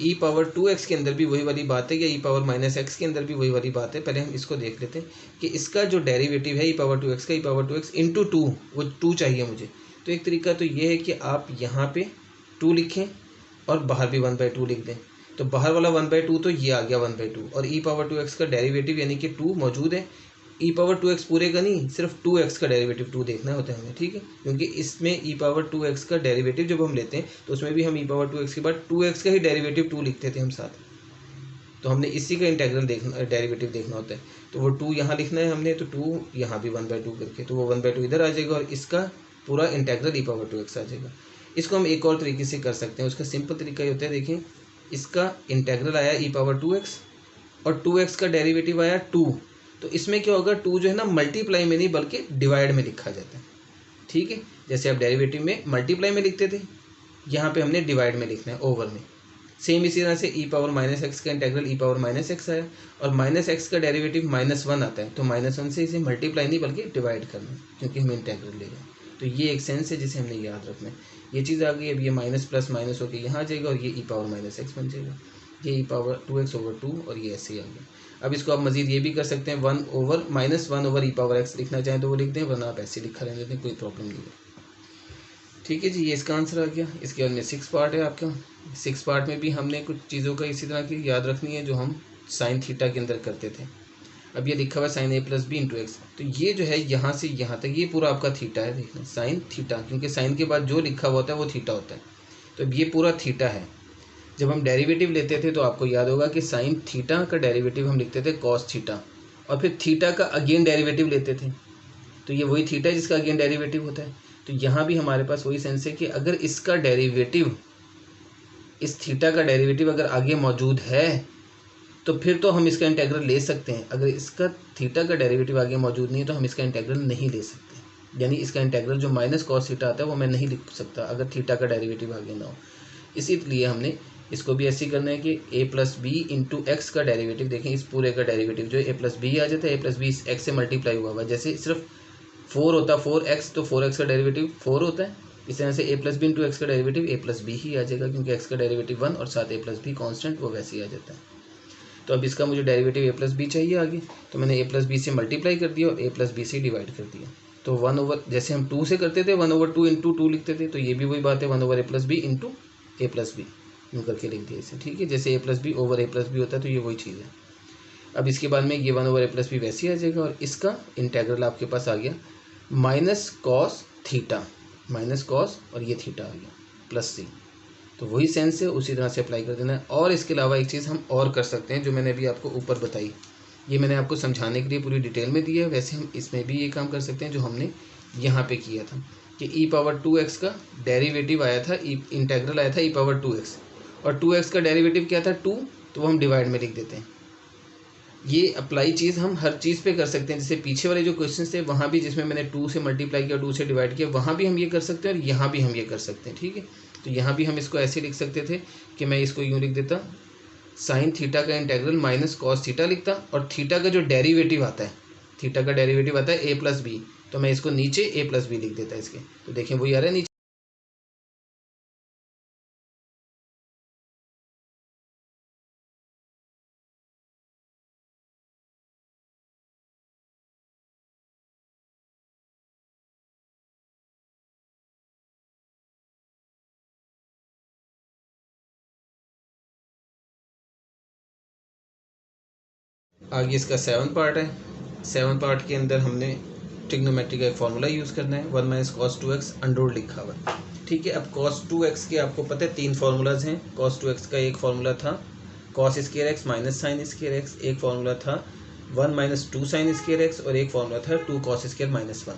ई पावर 2x के अंदर भी वही वाली बात है, या ई पावर -x के अंदर भी वही वाली बात है। पहले हम इसको देख लेते हैं कि इसका जो डेरिवेटिव है ई पावर 2x का, ई पावर 2x इंटू 2, वो 2 चाहिए मुझे। तो एक तरीका तो ये है कि आप यहाँ पे 2 लिखें और बाहर भी 1/2 लिख दें, तो बाहर वाला 1/2 तो ये आ गया 1/2, और ई पावर 2x का डेरिवेटिव यानी कि 2 मौजूद है। ई पावर 2x पूरे का नहीं, सिर्फ 2x का डेरिवेटिव 2 देखना होता है हमें, ठीक है, क्योंकि इसमें ई पावर 2x का डेरिवेटिव जब हम लेते हैं तो उसमें भी हम ई पावर 2x के बाद 2x का ही डेरिवेटिव 2 लिखते थे हम साथ। तो हमने इसी का इंटेग्रल देखना, डेरिवेटिव देखना होता है, तो वो 2 यहाँ लिखना है हमने, तो 2 यहाँ भी 1/2 करके, तो वो 1/2 इधर आ जाएगा और इसका पूरा इंटेग्रल ई पावर 2x आ जाएगा। इसको हम एक और तरीके से कर सकते हैं, उसका सिंपल तरीका ये होता है, देखें इसका इंटेग्रल आया ई पावर 2x और 2x का डेरिवेटिव आया 2, तो इसमें क्या होगा, 2 जो है ना मल्टीप्लाई में नहीं बल्कि डिवाइड में लिखा जाता है, ठीक है। जैसे आप डेरिवेटिव में मल्टीप्लाई में लिखते थे, यहाँ पे हमने डिवाइड में लिखना है, ओवर में। सेम इसी तरह से ई पावर -x का इंटेग्रल ई पावर -x आया और -x का डेरिवेटिव -1 आता है, तो -1 से इसे मल्टीप्लाई नहीं बल्कि डिवाइड करना है, क्योंकि हम इंटेग्रल ले रहे हैं। तो ये एक सेंस है जिसे हमने याद रखना है। ये चीज़ आ गई, अब ये माइनस प्लस माइनस होकर यहाँ आ जाएगा और ये ई पावर -x बन जाएगा, ये ई पावर 2x/2 और ये ऐसे ही आ गया। अब इसको आप मजीद ये भी कर सकते हैं, 1 ओवर ई पावर x लिखना चाहें तो वो लिख दें, वरना आप ऐसे लिखा रहने दें, कोई प्रॉब्लम नहीं है, ठीक है जी। ये इसका आंसर आ गया। इसके बाद में 6 पार्ट है आपका। 6 पार्ट में भी हमने कुछ चीज़ों का इसी तरह की याद रखनी है जो हम साइन थीटा के अंदर करते थे। अब ये लिखा हुआ साइन a + b × x, तो ये जो है यहाँ से यहाँ तक ये पूरा आपका थीटा है, देखना साइन थीटा, क्योंकि साइन के बाद जो लिखा हुआ होता है वो थीटा होता है, तो अब ये पूरा थीटा है। जब हम डेरिवेटिव लेते थे तो आपको याद होगा कि साइन थीटा का डेरिवेटिव हम लिखते थे कॉस थीटा, और फिर थीटा का अगेन डेरिवेटिव लेते थे, तो ये वही थीटा है जिसका अगेन डेरिवेटिव होता है। तो यहाँ भी हमारे पास वही सेंस है कि अगर इसका डेरिवेटिव, इस थीटा का डेरिवेटिव अगर आगे मौजूद है तो फिर तो हम इसका इंटेग्रल ले सकते हैं। अगर इसका थीटा का डेरिवेटिव आगे मौजूद नहीं है तो हम इसका इंटेग्रल नहीं ले सकते, यानी इसका इंटेग्रल जो -cos थीटा आता है वो मैं नहीं लिख सकता अगर थीटा का डेरिवेटिव आगे ना हो। इसीलिए हमने इसको भी ऐसे ही करना है कि a + b × x का डेरिवेटिव, देखें इस पूरे का डेरिवेटिव जो a + b आ जाता है, a + b x से मल्टीप्लाई हुआ हुआ, जैसे सिर्फ 4 होता 4x तो 4x का डेरिवेटिव 4 होता है, इस तरह से a + b × x का डेरिवेटिव a + b ही आ जाएगा, क्योंकि x का डेरिवेटिव 1 और साथ a + b कांस्टेंट वो वैसे ही आ जाता है। तो अब इसका मुझे डेरिवेटिव a + b चाहिए आगे, तो मैंने a + b से मल्टीप्लाई कर दिया और a + b से डिवाइड कर दिया। तो 1 ओवर, जैसे हम 2 से करते थे 1/2 × 2 लिखते थे, तो ये भी वही बात है 1 over a + b × a + b यूँ करके लिख दिया इसे, ठीक है। जैसे a + b over a + b होता है, तो ये वही चीज़ है। अब इसके बाद में ये 1 ओवर a + b वैसे ही आ जाएगा और इसका इंटेग्रल आपके पास आ गया -cos थीटा, -cos और ये थीटा आ गया +c, तो वही सेंस है, उसी तरह से अप्लाई कर देना है। और इसके अलावा एक चीज़ हम और कर सकते हैं जो मैंने अभी आपको ऊपर बताई, ये मैंने आपको समझाने के लिए पूरी डिटेल में दी है। वैसे हम इसमें भी ये काम कर सकते हैं जो हमने यहाँ पे किया था कि ई पावर 2x का डेरिवेटिव आया था, इंटेग्रल आया था ई पावर 2x, और 2x का डेरिवेटिव क्या था 2, तो वो हम डिवाइड में लिख देते हैं। ये अप्लाई चीज़ हम हर चीज़ पे कर सकते हैं। जैसे पीछे वाले जो क्वेश्चन थे वहाँ भी जिसमें मैंने 2 से मल्टीप्लाई किया, 2 से डिवाइड किया, वहाँ भी हम ये कर सकते हैं और यहाँ भी हम ये कर सकते हैं, ठीक है। तो यहाँ भी हम इसको ऐसे लिख सकते थे कि मैं इसको यूँ लिख देता, साइन थीटा का इंटेग्रल -cos थीटा लिखता, और थीटा का जो डेरिवेटिव आता है, थीटा का डेरिवेटिव आता है a + b, तो मैं इसको नीचे a + b लिख देता इसके, तो देखें वही आ रहा है नीचे। आगे इसका 7 पार्ट है। 7 पार्ट के अंदर हमने ट्रिग्नोमेट्री का एक फार्मूला यूज़ करना है, 1 - cos 2x अंडर लिखा हुआ है, ठीक है। अब cos 2x के आपको पता है 3 फार्मूलाज हैं। cos 2x का एक फार्मूला था cos² x - sin² x, एक फार्मूला था 1 - 2 sin² x, और एक फार्मूला था 2 cos² - 1।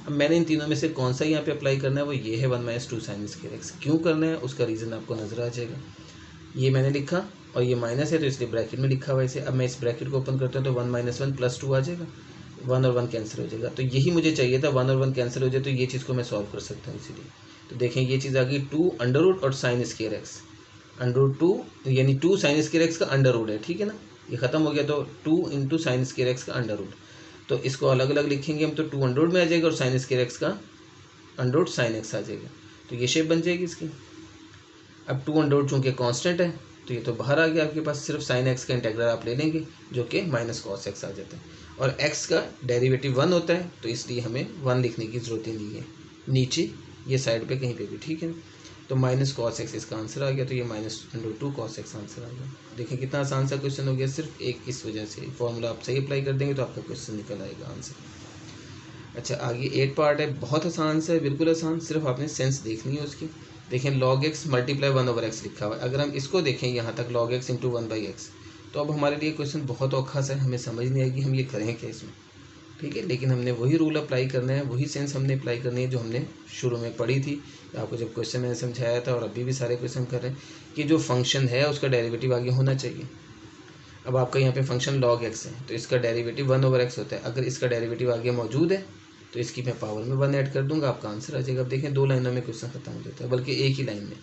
अब मैंने इन तीनों में से कौन सा यहाँ पे अप्लाई करना है, वो ये है 1 माइनस 2 साइन स्क्वायर एक्स। क्यों करना है उसका रीज़न आपको नज़र आ जाएगा। ये मैंने लिखा और ये माइनस है तो इसलिए ब्रैकेट में लिखा हुआ है इसे। अब मैं इस ब्रैकेट को ओपन करता हूँ तो 1 माइनस 1 प्लस 2 आ जाएगा, 1 और 1 कैंसिल हो जाएगा। तो यही मुझे चाहिए था, 1 और 1 कैंसिल हो जाए तो ये चीज़ को मैं सॉल्व कर सकता हूँ इसीलिए। तो देखें ये चीज़ आ गई 2 अंडर रूट और sine square x, under root 2 यानी 2 साइन स्क्वायर एक्स का अंडर रूट है, ठीक है ना, ये खत्म हो गया। तो 2 इंटू साइन स्क्वायर एक्स का अंडर रूट, तो इसको अलग अलग लिखेंगे हम तो 2 अंडर रूट में आ जाएगा और साइन स्क्वायर एक्स का अंडर रूट साइन एक्स आ जाएगा। तो ये शेप बन जाएगी इसकी। अब 2 अंडर रूट चूँकि कॉन्स्टेंट है तो ये तो बाहर आ गया आपके पास, सिर्फ साइन एक्स का इंटेग्रल आप ले लेंगे जो कि माइनस कॉस एक्स आ जाता है, और एक्स का डेरिवेटिव 1 होता है तो इसलिए हमें 1 लिखने की ज़रूरत ही नहीं है नीचे ये साइड पे कहीं पे भी, ठीक है। तो माइनस कॉस एक्स इसका आंसर आ गया, तो ये minus under 2 cos x answer आ गया। देखें कितना आसान सा क्वेश्चन हो गया, सिर्फ एक इस वजह से फॉर्मूला आप सही अप्लाई कर देंगे तो आपका क्वेश्चन निकल आएगा आंसर। अच्छा आगे 8 पार्ट है, बहुत आसान सा है, बिल्कुल आसान, सिर्फ आपने सेंस देखनी है उसकी। देखें log x multiply 1 over x लिखा हुआ है, अगर हम इसको देखें यहाँ तक log x into 1 by x, तो अब हमारे लिए क्वेश्चन बहुत औखा सा है, हमें समझ नहीं आएगी हम ये करें क्या इसमें, ठीक है। लेकिन हमने वही रूल अप्लाई करना है, वही सेंस हमने अप्लाई करनी है जो हमने शुरू में पढ़ी थी, आपको जब क्वेश्चन मैंने समझाया था, और अभी भी सारे क्वेश्चन कर रहे हैं कि जो फंक्शन है उसका डेरिवेटिव आगे होना चाहिए। अब आपका यहाँ पे फंक्शन log x है तो इसका डेरिवेटिव 1 ओवर एक्स होता है, अगर इसका डेरिवेटिव आगे मौजूद है तो इसकी मैं पावर में 1 ऐड कर दूंगा, आपका आंसर आ जाएगा। अब देखें 2 लाइनों में क्वेश्चन खत्म हो जाता है, बल्कि एक ही लाइन में।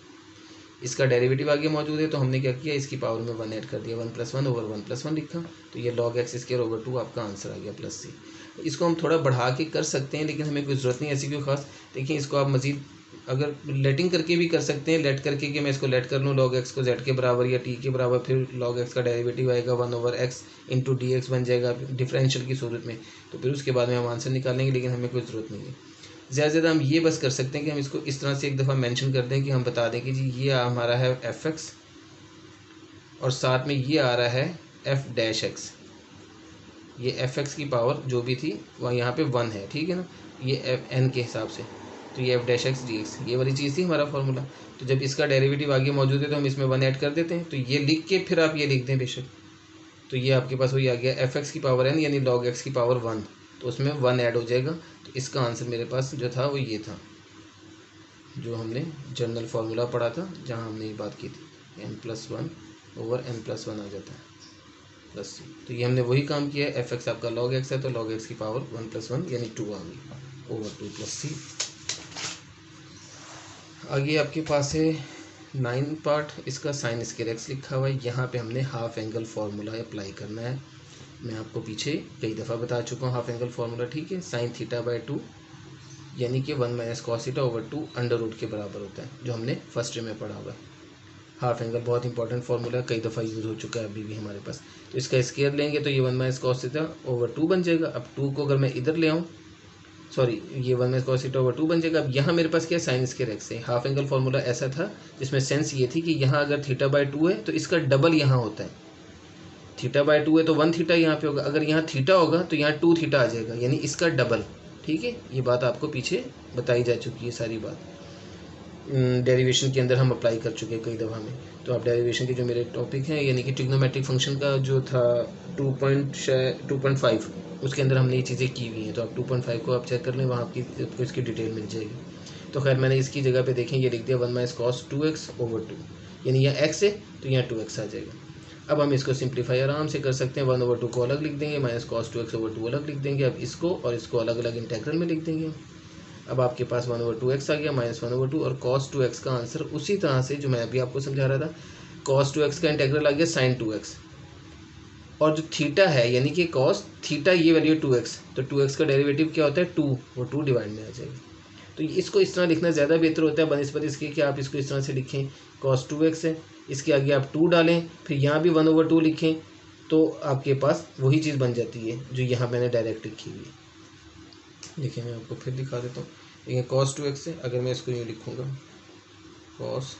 इसका डेरिवेटिव आगे मौजूद है तो हमने क्या किया, इसकी पावर में 1 ऐड कर दिया, 1 प्लस 1 ओवर 1 प्लस 1 लिखा, तो ये log x स्क्वायर ओवर 2 आपका आंसर आ गया प्लस c। इसको हम थोड़ा बढ़ा के कर सकते हैं लेकिन हमें कोई ज़रूरत नहीं ऐसी कोई खास। देखिए इसको आप मज़ीद अगर लेटिंग करके भी कर सकते हैं, लेट करके कि मैं इसको लेट कर लूँ log x को z के बराबर या t के बराबर, फिर log x का डेरिवेटिव आएगा 1 over x into d x बन जाएगा डिफरेंशियल की सूरत में, तो फिर उसके बाद में हम आंसर निकालेंगे, लेकिन हमें कोई ज़रूरत नहीं है। ज़्यादा से ज़्यादा हम ये बस कर सकते हैं कि हम इसको इस तरह से एक दफ़ा मेंशन कर दें कि हम बता दें कि जी ये हमारा है fx और साथ में ये आ रहा है f डैश x, ये fx की पावर जो भी थी वह यहाँ पे 1 है, ठीक है ना, ये n के हिसाब से, तो ये f डैश x dx ये वाली चीज़ थी हमारा फार्मूला। तो जब इसका डेरिवेटिव आगे मौजूद है तो हम इसमें 1 ऐड कर देते हैं, तो ये लिख के फिर आप ये लिख दें बेशक, तो ये आपके पास वही आ गया fx की पावर n यानी log x की पावर 1, तो उसमें 1 ऐड हो जाएगा। तो इसका आंसर मेरे पास जो था वो ये था, जो हमने जनरल फार्मूला पढ़ा था जहाँ हमने ये बात की थी, n+1 ओवर n+1 आ जाता है प्लस सी। तो ये हमने वही काम किया है, fx आपका log x है तो log x की पावर 1+1 यानी 2 आ गई ओवर 2 प्लस सी। आगे आपके पास है 9 पार्ट, इसका साइन स्क्वायर एक्स लिखा हुआ है, यहाँ पे हमने हाफ एंगल फार्मूला अप्लाई करना है। मैं आपको पीछे कई दफ़ा बता चुका हूँ हाफ एंगल फार्मूला, ठीक है। साइन थीटा बाय 2 यानी कि 1 minus cos theta over 2 under root के बराबर होता है, जो हमने फर्स्ट में पढ़ा हुआ है। हाफ एंगल बहुत इंपॉर्टेंट फार्मूला है, कई दफ़ा यूज़ हो चुका है अभी भी हमारे पास। तो इसका स्क्वायर लेंगे तो ये 1 माइनस कॉस थीटा ओवर 2 बन जाएगा। अब 2 को अगर मैं इधर ले आऊँ, सॉरी ये 1 माइनस कॉस थीटा ओवर 2 बन जाएगा। अब यहाँ मेरे पास क्या साइन स्क्वायर एक्स है। हाफ एंगल फार्मूला ऐसा था जिसमें सेंस ये थी कि यहाँ अगर थीटा बाय 2 है तो इसका डबल यहाँ होता है, थीटा बाय 2 है तो 1 थीटा यहाँ पे होगा, अगर यहाँ थीटा होगा तो यहाँ 2 थीटा आ जाएगा, यानी इसका डबल, ठीक है। ये बात आपको पीछे बताई जा चुकी है, सारी बात डेरिवेशन के अंदर हम अप्लाई कर चुके हैं कई दफ़ा में। तो आप डेरिवेशन के जो मेरे टॉपिक हैं यानी कि ट्रिग्नोमेट्रिक फंक्शन का जो था 2.5 उसके अंदर हमने ये चीज़ें की हुई हैं, तो आप 2.5 को आप चेक कर लें, वहाँ आपको इसकी डिटेल मिल जाएगी। तो खैर मैंने इसकी जगह पे देखें ये लिख दिया 1 माइनस कॉस 2x ओवर 2, यानी यहाँ x है तो यहाँ 2x आ जाएगा। अब हम इसको सिंप्लीफाई आराम से कर सकते हैं, 1 ओवर 2 को अलग लिख देंगे, माइनस कॉस 2x ओवर 2 अलग लिख देंगे। अब इसको और इसको अलग अलग इंटेग्रल में लिख देंगे। अब आपके पास 1 ओवर 2x आ गया माइनस 1 ओवर 2, और cos 2x का आंसर उसी तरह से जो मैं अभी आपको समझा रहा था, cos 2x का इंटेग्रल आ गया sin 2x, और जो थीटा है यानी कि cos थीटा ये वैल्यू 2x, तो 2x का डेरिवेटिव क्या होता है 2, वो 2 डिवाइड में आ जाएगा। तो इसको इस तरह लिखना ज़्यादा बेहतर होता है बनिस्बत इसके कि आप इसको इस तरह से लिखें, cos 2x है, इसके आगे आप 2 डालें, फिर यहाँ भी 1 ओवर 2 लिखें, तो आपके पास वही चीज़ बन जाती है जो यहाँ मैंने डायरेक्ट लिखी हुई है। देखिए मैं आपको फिर दिखा देता हूँ। देखिए cos 2x है, अगर मैं इसको यूँ लिखूँगा cos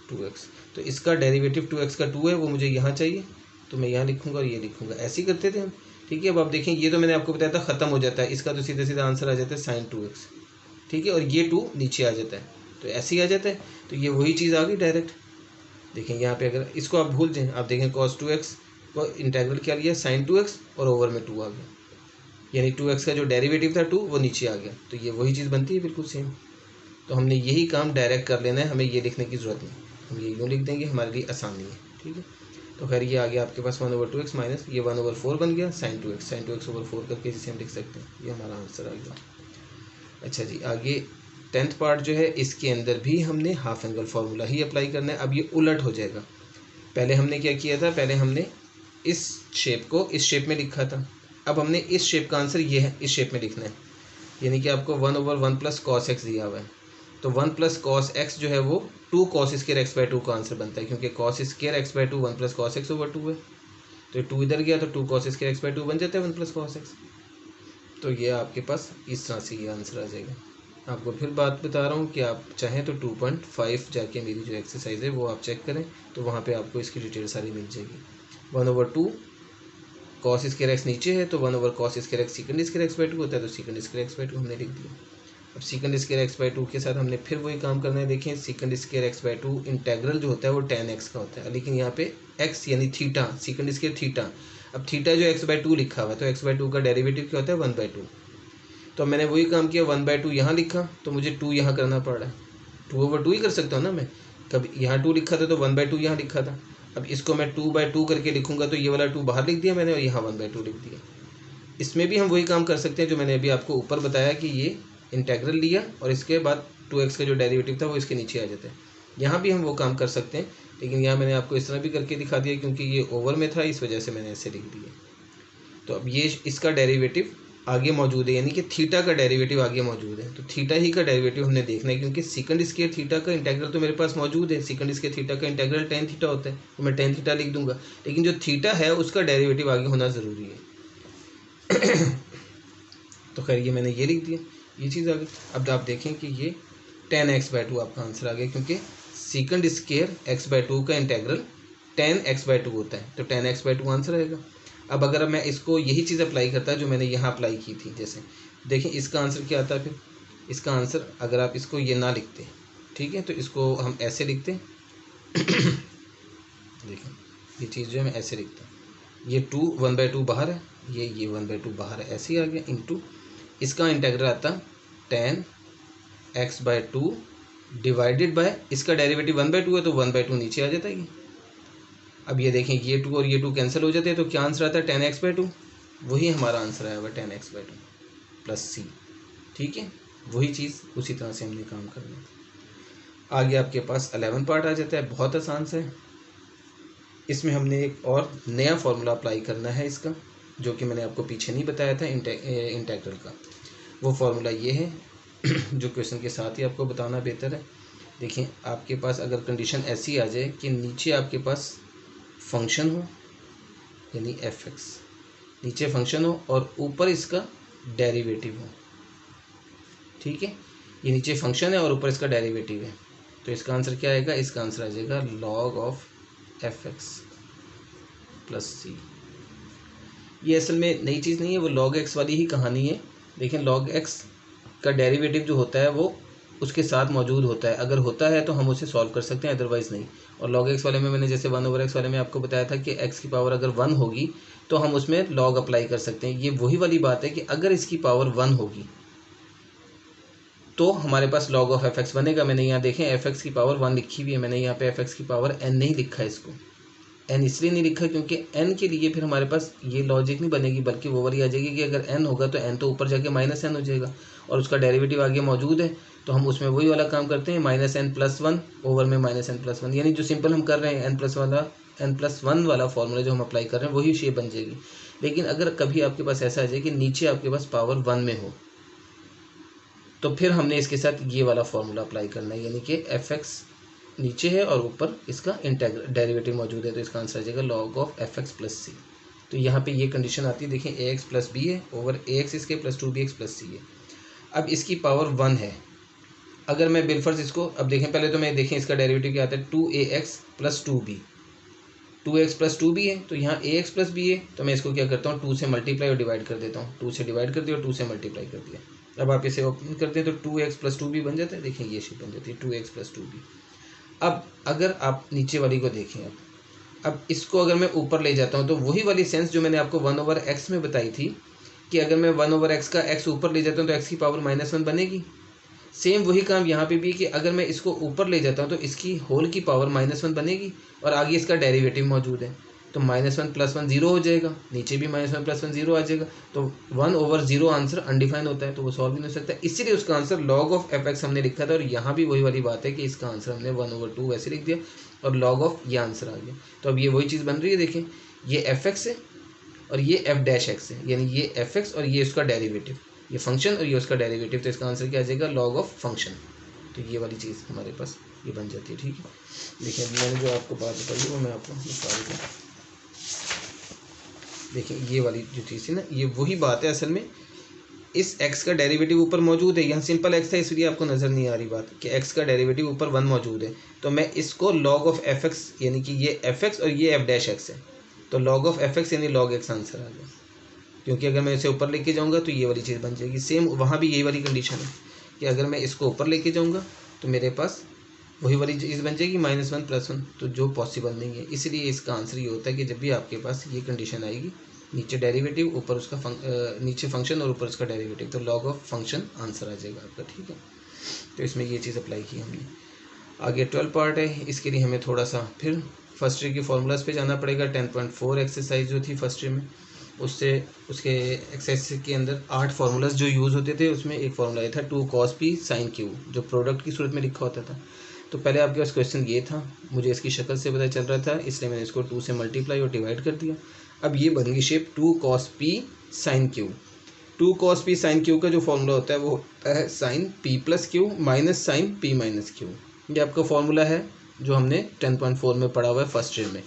2x, तो इसका डेरिवेटिव 2x का 2 है, वो मुझे यहाँ चाहिए, तो मैं यहाँ लिखूँगा और ये लिखूँगा, ऐसे ही करते थे हम, ठीक है। अब आप देखें ये तो मैंने आपको बताया था ख़त्म हो जाता है, इसका तो सीधा सीधा आंसर आ जाता है sin 2x, ठीक है, और ये 2 नीचे आ जाता है, तो ऐसे ही आ जाता है। तो ये वही चीज़ आ गई डायरेक्ट। देखें यहाँ पे अगर इसको आप भूल जाएँ, आप देखें cos 2x को इंटेग्रल क्या लिया sin 2x और ओवर में 2 आ गया, यानी 2x का जो डेरिवेटिव था 2 वो नीचे आ गया, तो ये वही चीज़ बनती है बिल्कुल सेम। तो हमने यही काम डायरेक्ट कर लेना है, हमें ये लिखने की ज़रूरत नहीं, हम ये यूँ लिख देंगे, हमारे लिए आसानी है। ठीक है, तो खैर ये आ गया आपके पास 1/2x माइनस ये 1/4 बन गया sin 2x ओवर 4 करके जिसे हम लिख सकते हैं, ये हमारा आंसर आ गया। अच्छा जी, आगे 10th पार्ट जो है इसके अंदर भी हमने हाफ एंगल फार्मूला ही अप्लाई करना है। अब ये उलट हो जाएगा, पहले हमने क्या किया था, पहले हमने इस शेप को इस शेप में लिखा था, अब हमने इस शेप का आंसर ये है इस शेप में लिखना है, यानी कि आपको 1/1 + cos x दिया हुआ है, तो 1 + cos x जो है वो 2 cos स्क्वायर x बाई 2 का आंसर बनता है, क्योंकि cos square x by 2 1 + cos x over 2 है, तो 2 इधर गया तो 2 cos स्क्वायर x बाई 2 बन जाता है 1 + cos x। तो ये आपके पास इस तरह से ये आंसर आ जाएगा। आपको फिर बात बता रहा हूँ कि आप चाहें तो 2.5 जाके मेरी जो एक्सरसाइज है वो आप चेक करें, तो वहाँ पे आपको इसकी डिटेल सारी मिल जाएगी। 1/2 cos स्क्वायर x नीचे है, तो 1/cos square x second square x by 2 होता है, तो सेकंड स्क्वायर x बाई 2 हमने लिख दिया। अब सेकंड स्क्वायर x बाई 2 के साथ हमने फिर वही काम करना है। देखें, second square x by 2 integral जो होता है वो tan x का होता है, लेकिन यहाँ पे x यानी थीटा, सेकंड स्क्वायर थीटा, अब थीटा जो x बाई 2 लिखा हुआ है, तो x बाई 2 का डेरिवेटिव क्या होता है 1/2, तो मैंने वही काम किया 1/2 यहाँ लिखा, तो मुझे 2 यहाँ करना पड़ रहा है, 2/2 ही कर सकता हूँ ना मैं, कभी यहाँ 2 लिखा था तो 1/2 यहाँ लिखा था, अब इसको मैं 2/2 करके लिखूंगा तो ये वाला 2 बाहर लिख दिया मैंने और यहाँ 1/2 लिख दिया। इसमें भी हम वही काम कर सकते हैं जो मैंने अभी आपको ऊपर बताया कि ये इंटेग्रल लिया और इसके बाद 2x का जो डेरिवेटिव था वो इसके नीचे आ जाता है, यहाँ भी हम वो काम कर सकते हैं, लेकिन यहाँ मैंने आपको इस तरह भी करके दिखा दिया क्योंकि ये ओवर में था, इस वजह से मैंने ऐसे लिख दिया। तो अब ये इसका डेरिवेटिव आगे मौजूद है, यानी कि थीटा का डेरिवेटिव आगे मौजूद है, तो थीटा ही का डेरिवेटिव हमने देखना है, क्योंकि सेकंड स्क्वायर थीटा का इंटीग्रल तो मेरे पास मौजूद है, सेकंड स्क्वायर थीटा का इंटीग्रल tan थीटा होता है, तो मैं tan थीटा लिख दूंगा, लेकिन जो थीटा है उसका डेरिवेटिव आगे होना ज़रूरी है। तो खैर ये मैंने ये लिख दिया, ये चीज़ आ गई। अब आप देखें कि ये tan x बाई 2 आपका आंसर आ गया, क्योंकि सेकंड स्क्वायर x बाई 2 का इंटीग्रल tan x बाई 2 होता है, तो tan x बाई 2 आंसर आएगा। अब अगर मैं इसको यही चीज़ अप्लाई करता जो मैंने यहाँ अप्लाई की थी, जैसे देखें इसका आंसर क्या आता है, फिर इसका आंसर अगर आप इसको ये ना लिखते, ठीक है, तो इसको हम ऐसे लिखते देखें ये चीज़ जो है मैं ऐसे लिखता, ये 2 1/2 बाहर है, ये 1/2 बाहर है, ऐसे ही आ गया, इंटू इसका इंटीग्रल आता tan x by 2 divided by इसका डेरिवेटिव 1/2 है, तो 1/2 नीचे आ जाता है। अब ये देखें ये 2 और ये 2 कैंसिल हो जाते हैं, तो क्या आंसर आता है tan x बाई 2, वही हमारा आंसर आया हुआ tan x by 2 plus c। ठीक है, वही चीज़ उसी तरह से हमने काम करना है। आगे आपके पास 11 पार्ट आ जाता है, बहुत आसान से। इसमें हमने एक और नया फार्मूला अप्लाई करना है इसका, जो कि मैंने आपको पीछे नहीं बताया था इंटीग्रल का। वो फार्मूला ये है जो क्वेश्चन के साथ ही आपको बताना बेहतर है। देखिए आपके पास अगर कंडीशन ऐसी आ जाए कि नीचे आपके पास फंक्शन हो, यानी f(x), नीचे फंक्शन हो और ऊपर इसका डेरिवेटिव हो, ठीक है, ये नीचे फंक्शन है और ऊपर इसका डेरिवेटिव है, तो इसका आंसर क्या आएगा, इसका आंसर आ जाएगा log of f(x) plus c। ये असल में नई चीज़ नहीं है, वो log x वाली ही कहानी है। लेकिन log x का डेरिवेटिव जो होता है वो उसके साथ मौजूद होता है, अगर होता है तो हम उसे सॉल्व कर सकते हैं, अदरवाइज़ नहीं। और log x वाले में मैंने जैसे 1/x वाले में आपको बताया था कि x की पावर अगर 1 होगी तो हम उसमें log अप्लाई कर सकते हैं। ये वही वाली बात है कि अगर इसकी पावर 1 होगी तो हमारे पास log ऑफ f(x) बनेगा। मैंने यहाँ देखें f(x) की पावर 1 लिखी हुई है, मैंने यहाँ पे f(x) की पावर n नहीं लिखा है, इसको n इसलिए नहीं लिखा क्योंकि n के लिए फिर हमारे पास ये लॉजिक नहीं बनेगी, बल्कि वो वाली आ जाएगी कि अगर n होगा तो n तो ऊपर जाके -n हो जाएगा और उसका डेरिवेटिव आगे मौजूद है, तो हम उसमें वही वाला काम करते हैं, -n+1 ओवर में -n+1, यानी जो सिंपल हम कर रहे हैं n+1 वाला फॉर्मूला जो हम अप्लाई कर रहे हैं वही शेप बन जाएगी। लेकिन अगर कभी आपके पास ऐसा आ जाए कि नीचे आपके पास पावर 1 में हो, तो फिर हमने इसके साथ ये वाला फॉर्मूला अप्लाई करना है, यानी कि f(x) नीचे है और ऊपर इसका इंटीग्रल डेरिवेटिव मौजूद है, तो इसका आंसर आ जाएगा log of f(x) plus c। तो यहाँ पे ये कंडीशन आती है, देखिए ax प्लस b है ओवर ax इसके प्लस 2bx प्लस c है। अब इसकी पावर 1 है, अगर मैं बिलफर्ज इसको, अब देखें पहले तो मैं देखें इसका डेरिवेटिव क्या आता है, 2ax plus 2b, 2x plus 2b है, तो यहाँ ax प्लस b है, तो मैं इसको क्या करता हूँ 2 से मल्टीप्लाई और डिवाइड कर देता हूँ, 2 से डिवाइड कर दिया और 2 से मल्टीप्लाई कर दिया। अब आप इसे ओपन करते हैं तो 2x प्लस 2b बन जाता है, देखिए ये शेप बन जाती है 2x प्लस 2b। अब अगर आप नीचे वाली को देखें, अब इसको अगर मैं ऊपर ले जाता हूँ तो वही वाली सेंस जो मैंने आपको 1/x में बताई थी कि अगर मैं 1/x का x ऊपर ले जाता हूँ तो x की पावर -1 बनेगी। सेम वही काम यहाँ पे भी कि अगर मैं इसको ऊपर ले जाता हूँ तो इसकी होल की पावर -1 बनेगी और आगे इसका डेरिवेटिव मौजूद है, तो -1 + 1 0 हो जाएगा, नीचे भी -1 + 1 0 आ जाएगा। तो 1/0 आंसर अनडिफाइन होता है, तो वो सॉल्व भी नहीं हो सकता। इसीलिए उसका आंसर log ऑफ fx हमने लिखा था, और यहाँ भी वही वाली बात है कि इसका आंसर हमने 1/2 वैसे लिख दिया और log ऑफ ये आंसर आ गया। तो अब ये वही चीज़ बन रही है, देखें ये fx है और ये f-x है, यानी ये fx और ये उसका डेरिवेटिव, ये फंक्शन और ये उसका डेरिवेटिव, तो इसका आंसर क्या आ जाएगा log ऑफ फंक्शन। तो ये वाली चीज़ हमारे पास ये बन जाती है, ठीक है। देखिए मैंने जो आपको बात बताई वो मैं आपको बता देता हूँ। देखिए ये वाली जो चीज़ थी ना, ये वही बात है असल में। इस x का डेरिवेटिव ऊपर मौजूद है, यहाँ सिंपल x था इसलिए आपको नज़र नहीं आ रही बात कि x का डेरिवेटिव ऊपर 1 मौजूद है, तो मैं इसको log ऑफ fx, यानी कि ये fx और ये f-x है, तो log ऑफ fx यानी log x आंसर आ गया। क्योंकि अगर मैं इसे ऊपर लेके जाऊँगा तो ये वाली चीज़ बन जाएगी। सेम वहाँ भी यही वाली कंडीशन है कि अगर मैं इसको ऊपर लेके जाऊँगा तो मेरे पास वही वाली चीज़ बन जाएगी -1 + 1, तो जो पॉसिबल नहीं है। इसलिए इसका आंसर ये होता है कि जब भी आपके पास ये कंडीशन आएगी, नीचे डेरिवेटिव ऊपर उसका नीचे फंक्शन और ऊपर उसका डेरिवेटिव, तो log ऑफ फंक्शन आंसर आ जाएगा आपका, ठीक है। तो इसमें ये चीज़ अप्लाई की हमने। आगे 12 पार्ट है, इसके लिए हमें थोड़ा सा फिर फर्स्ट ईयर की फार्मूलाज पे जाना पड़ेगा। 10.4 एक्सरसाइज जो थी फर्स्ट ईयर में, उससे उसके एक्सरसाइज के अंदर 8 फार्मूलाज जो यूज़ होते थे, उसमें एक फार्मूला ये था 2 cos p sin q, जो प्रोडक्ट की सूरत में लिखा होता था। तो पहले आपके पास क्वेश्चन ये था, मुझे इसकी शक्ल से पता चल रहा था, इसलिए मैंने इसको 2 से मल्टीप्लाई और डिवाइड कर दिया। अब ये बन गई shape 2 cos p sin q। 2 cos p sin q का जो फार्मूला होता है वो होता है sin p + q minus sin p - q। ये आपका फार्मूला है जो हमने 10.4 में पढ़ा हुआ है फर्स्ट ईयर में,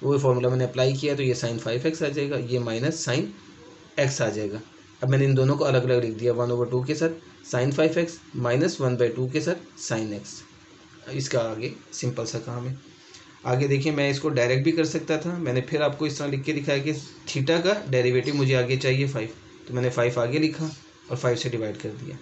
वो फार्मूला मैंने अप्लाई किया, तो ये sin 5x आ जाएगा, ये माइनस sin x आ जाएगा। अब मैंने इन दोनों को अलग अलग लिख दिया, 1/2 के साथ sin 5x माइनस 1/2 के साथ sin x। इसका आगे सिंपल सा काम है। आगे देखिए मैं इसको डायरेक्ट भी कर सकता था, मैंने फिर आपको इस तरह लिख के दिखाया कि थीटा का डेरिवेटिव मुझे आगे चाहिए 5, तो मैंने 5 आगे लिखा और 5 से डिवाइड कर दिया,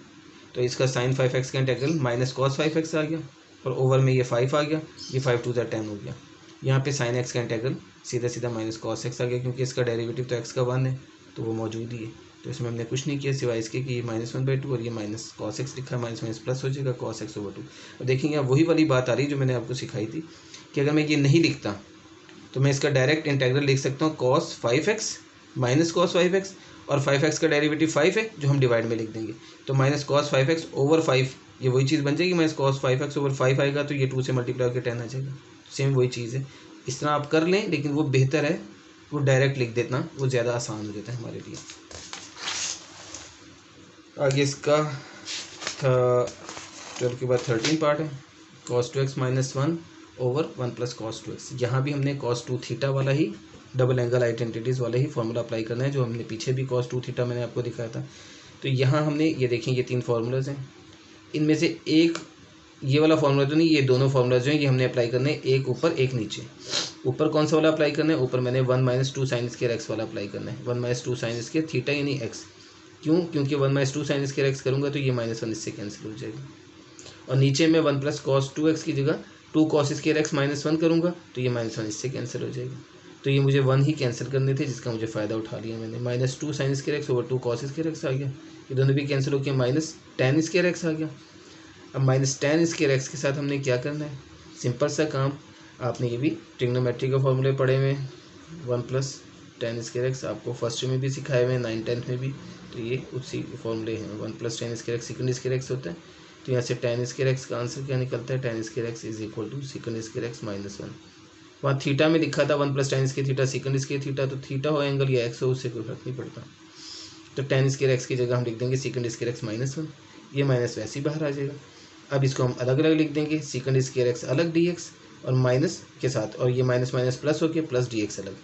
तो इसका sin 5x का इंटीग्रल -cos 5x आ गया और ओवर में ये 5 आ गया, ये 5 × 2 = 10 हो गया। यहाँ पे sin x का इंटीग्रल सीधा सीधा -cos x आ गया, क्योंकि इसका डेरिवेटिव तो x का 1 है, तो वो मौजूद ही है। तो इसमें हमने कुछ नहीं किया सिवाय इसके कि ये -1/2 और ये -cos x लिखा है, माइनस प्लस हो जाएगा cos x/2। और देखेंगे वही वाली बात आ रही जो मैंने आपको सिखाई थी कि अगर मैं ये नहीं लिखता तो मैं इसका डायरेक्ट इंटीग्रल लिख सकता हूँ cos 5x -cos 5x, और 5x का डेरिवेटिव 5 है जो हम डिवाइड में लिख देंगे, तो -cos 5x/5 ये वही चीज़ बन जाएगी, -cos 5x/5 आएगा, तो ये 2 से मल्टीप्लाई करके 10 आ जाएगा। सेम वही चीज़ है, इस तरह आप कर लें, लेकिन वो बेहतर है वो डायरेक्ट लिख देना, वो ज़्यादा आसान हो जाता है हमारे लिए। आगे इसका 12 के बाद 13 पार्ट है, cos 2x - 1/1 + cos 2x। यहाँ भी हमने cos 2 थीटा वाला ही डबल एंगल आइडेंटिटीज़ वाला ही फार्मूला अप्लाई करना है, जो हमने पीछे भी cos 2 थीटा मैंने आपको दिखाया था। तो यहाँ हमने ये देखें, ये 3 फार्मूलाज हैं, इनमें से एक ये वाला फार्मूला तो नहीं, ये दोनों फार्मूलाज जो हैं ये हमने अप्लाई करने हैं, एक ऊपर एक नीचे। ऊपर कौन सा वाला अप्लाई करना है? ऊपर मैंने 1 - 2 sin² x वाला अप्लाई करना है, 1 - 2 sin² थीटा यानी x। क्यों? क्योंकि 1 - 2 sin² x करूँगा तो ये -1 इससे कैंसिल हो जाएगा, और नीचे में 1 + cos 2x की जगह 2 cos² x -1 करूँगा तो ये -1 इससे कैंसिल हो जाएगा। तो ये मुझे 1 ही कैंसिल करने थे, जिसका मुझे फ़ायदा उठा लिया मैंने। -2 sin² x / 2 cos² x आ गया, ये दोनों भी कैंसिल होकर -tan² x आ गया। अब -tan² x के साथ हमने क्या करना है? सिंपल सा काम, आपने ये भी ट्रिग्नोमेट्री के फॉर्मूले पढ़े हुए हैं, 1 + tan² x आपको फर्स्ट में भी सिखाए हुए हैं, 9th-10th में भी, तो ये उसी फॉर्मूले हैं। 1 + tan² x sec² x होता है, तो यहाँ से tan² x का आंसर क्या निकलता है? tan² x = sec² x - 1। वहाँ थीटा में लिखा था 1 + tan² θ sec² θ, तो थीटा हो एंगल या x हो, उससे कोई फर्क नहीं पड़ता। तो tan² x की जगह हम लिख देंगे sec² x - 1, ये माइनस वैसे ही बाहर आ जाएगा। अब इसको हम अलग अलग लिख देंगे, sec² x अलग dx और माइनस के साथ, और ये माइनस माइनस प्लस होके प्लस dx अलग।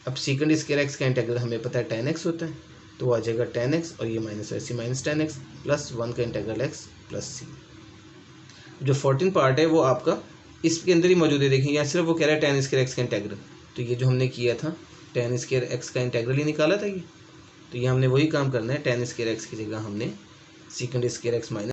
अब sec² x का इंटीग्रल हमें पता है tan x होता है, तो वो आ जाएगा tan x, और ये माइनस वैसे माइनस tan x प्लस 1 का इंटीग्रल x प्लस c। जो 14 पार्ट है वो आपका इसके अंदर ही मौजूद है। देखिए यहाँ सिर्फ वो कह रहा है tan² x का इंटीग्रल, तो ये जो हमने किया था tan² x का इंटीग्रल ही निकाला था ये, तो ये हमने वही काम करना है। tan² x की जगह हमने sec² x -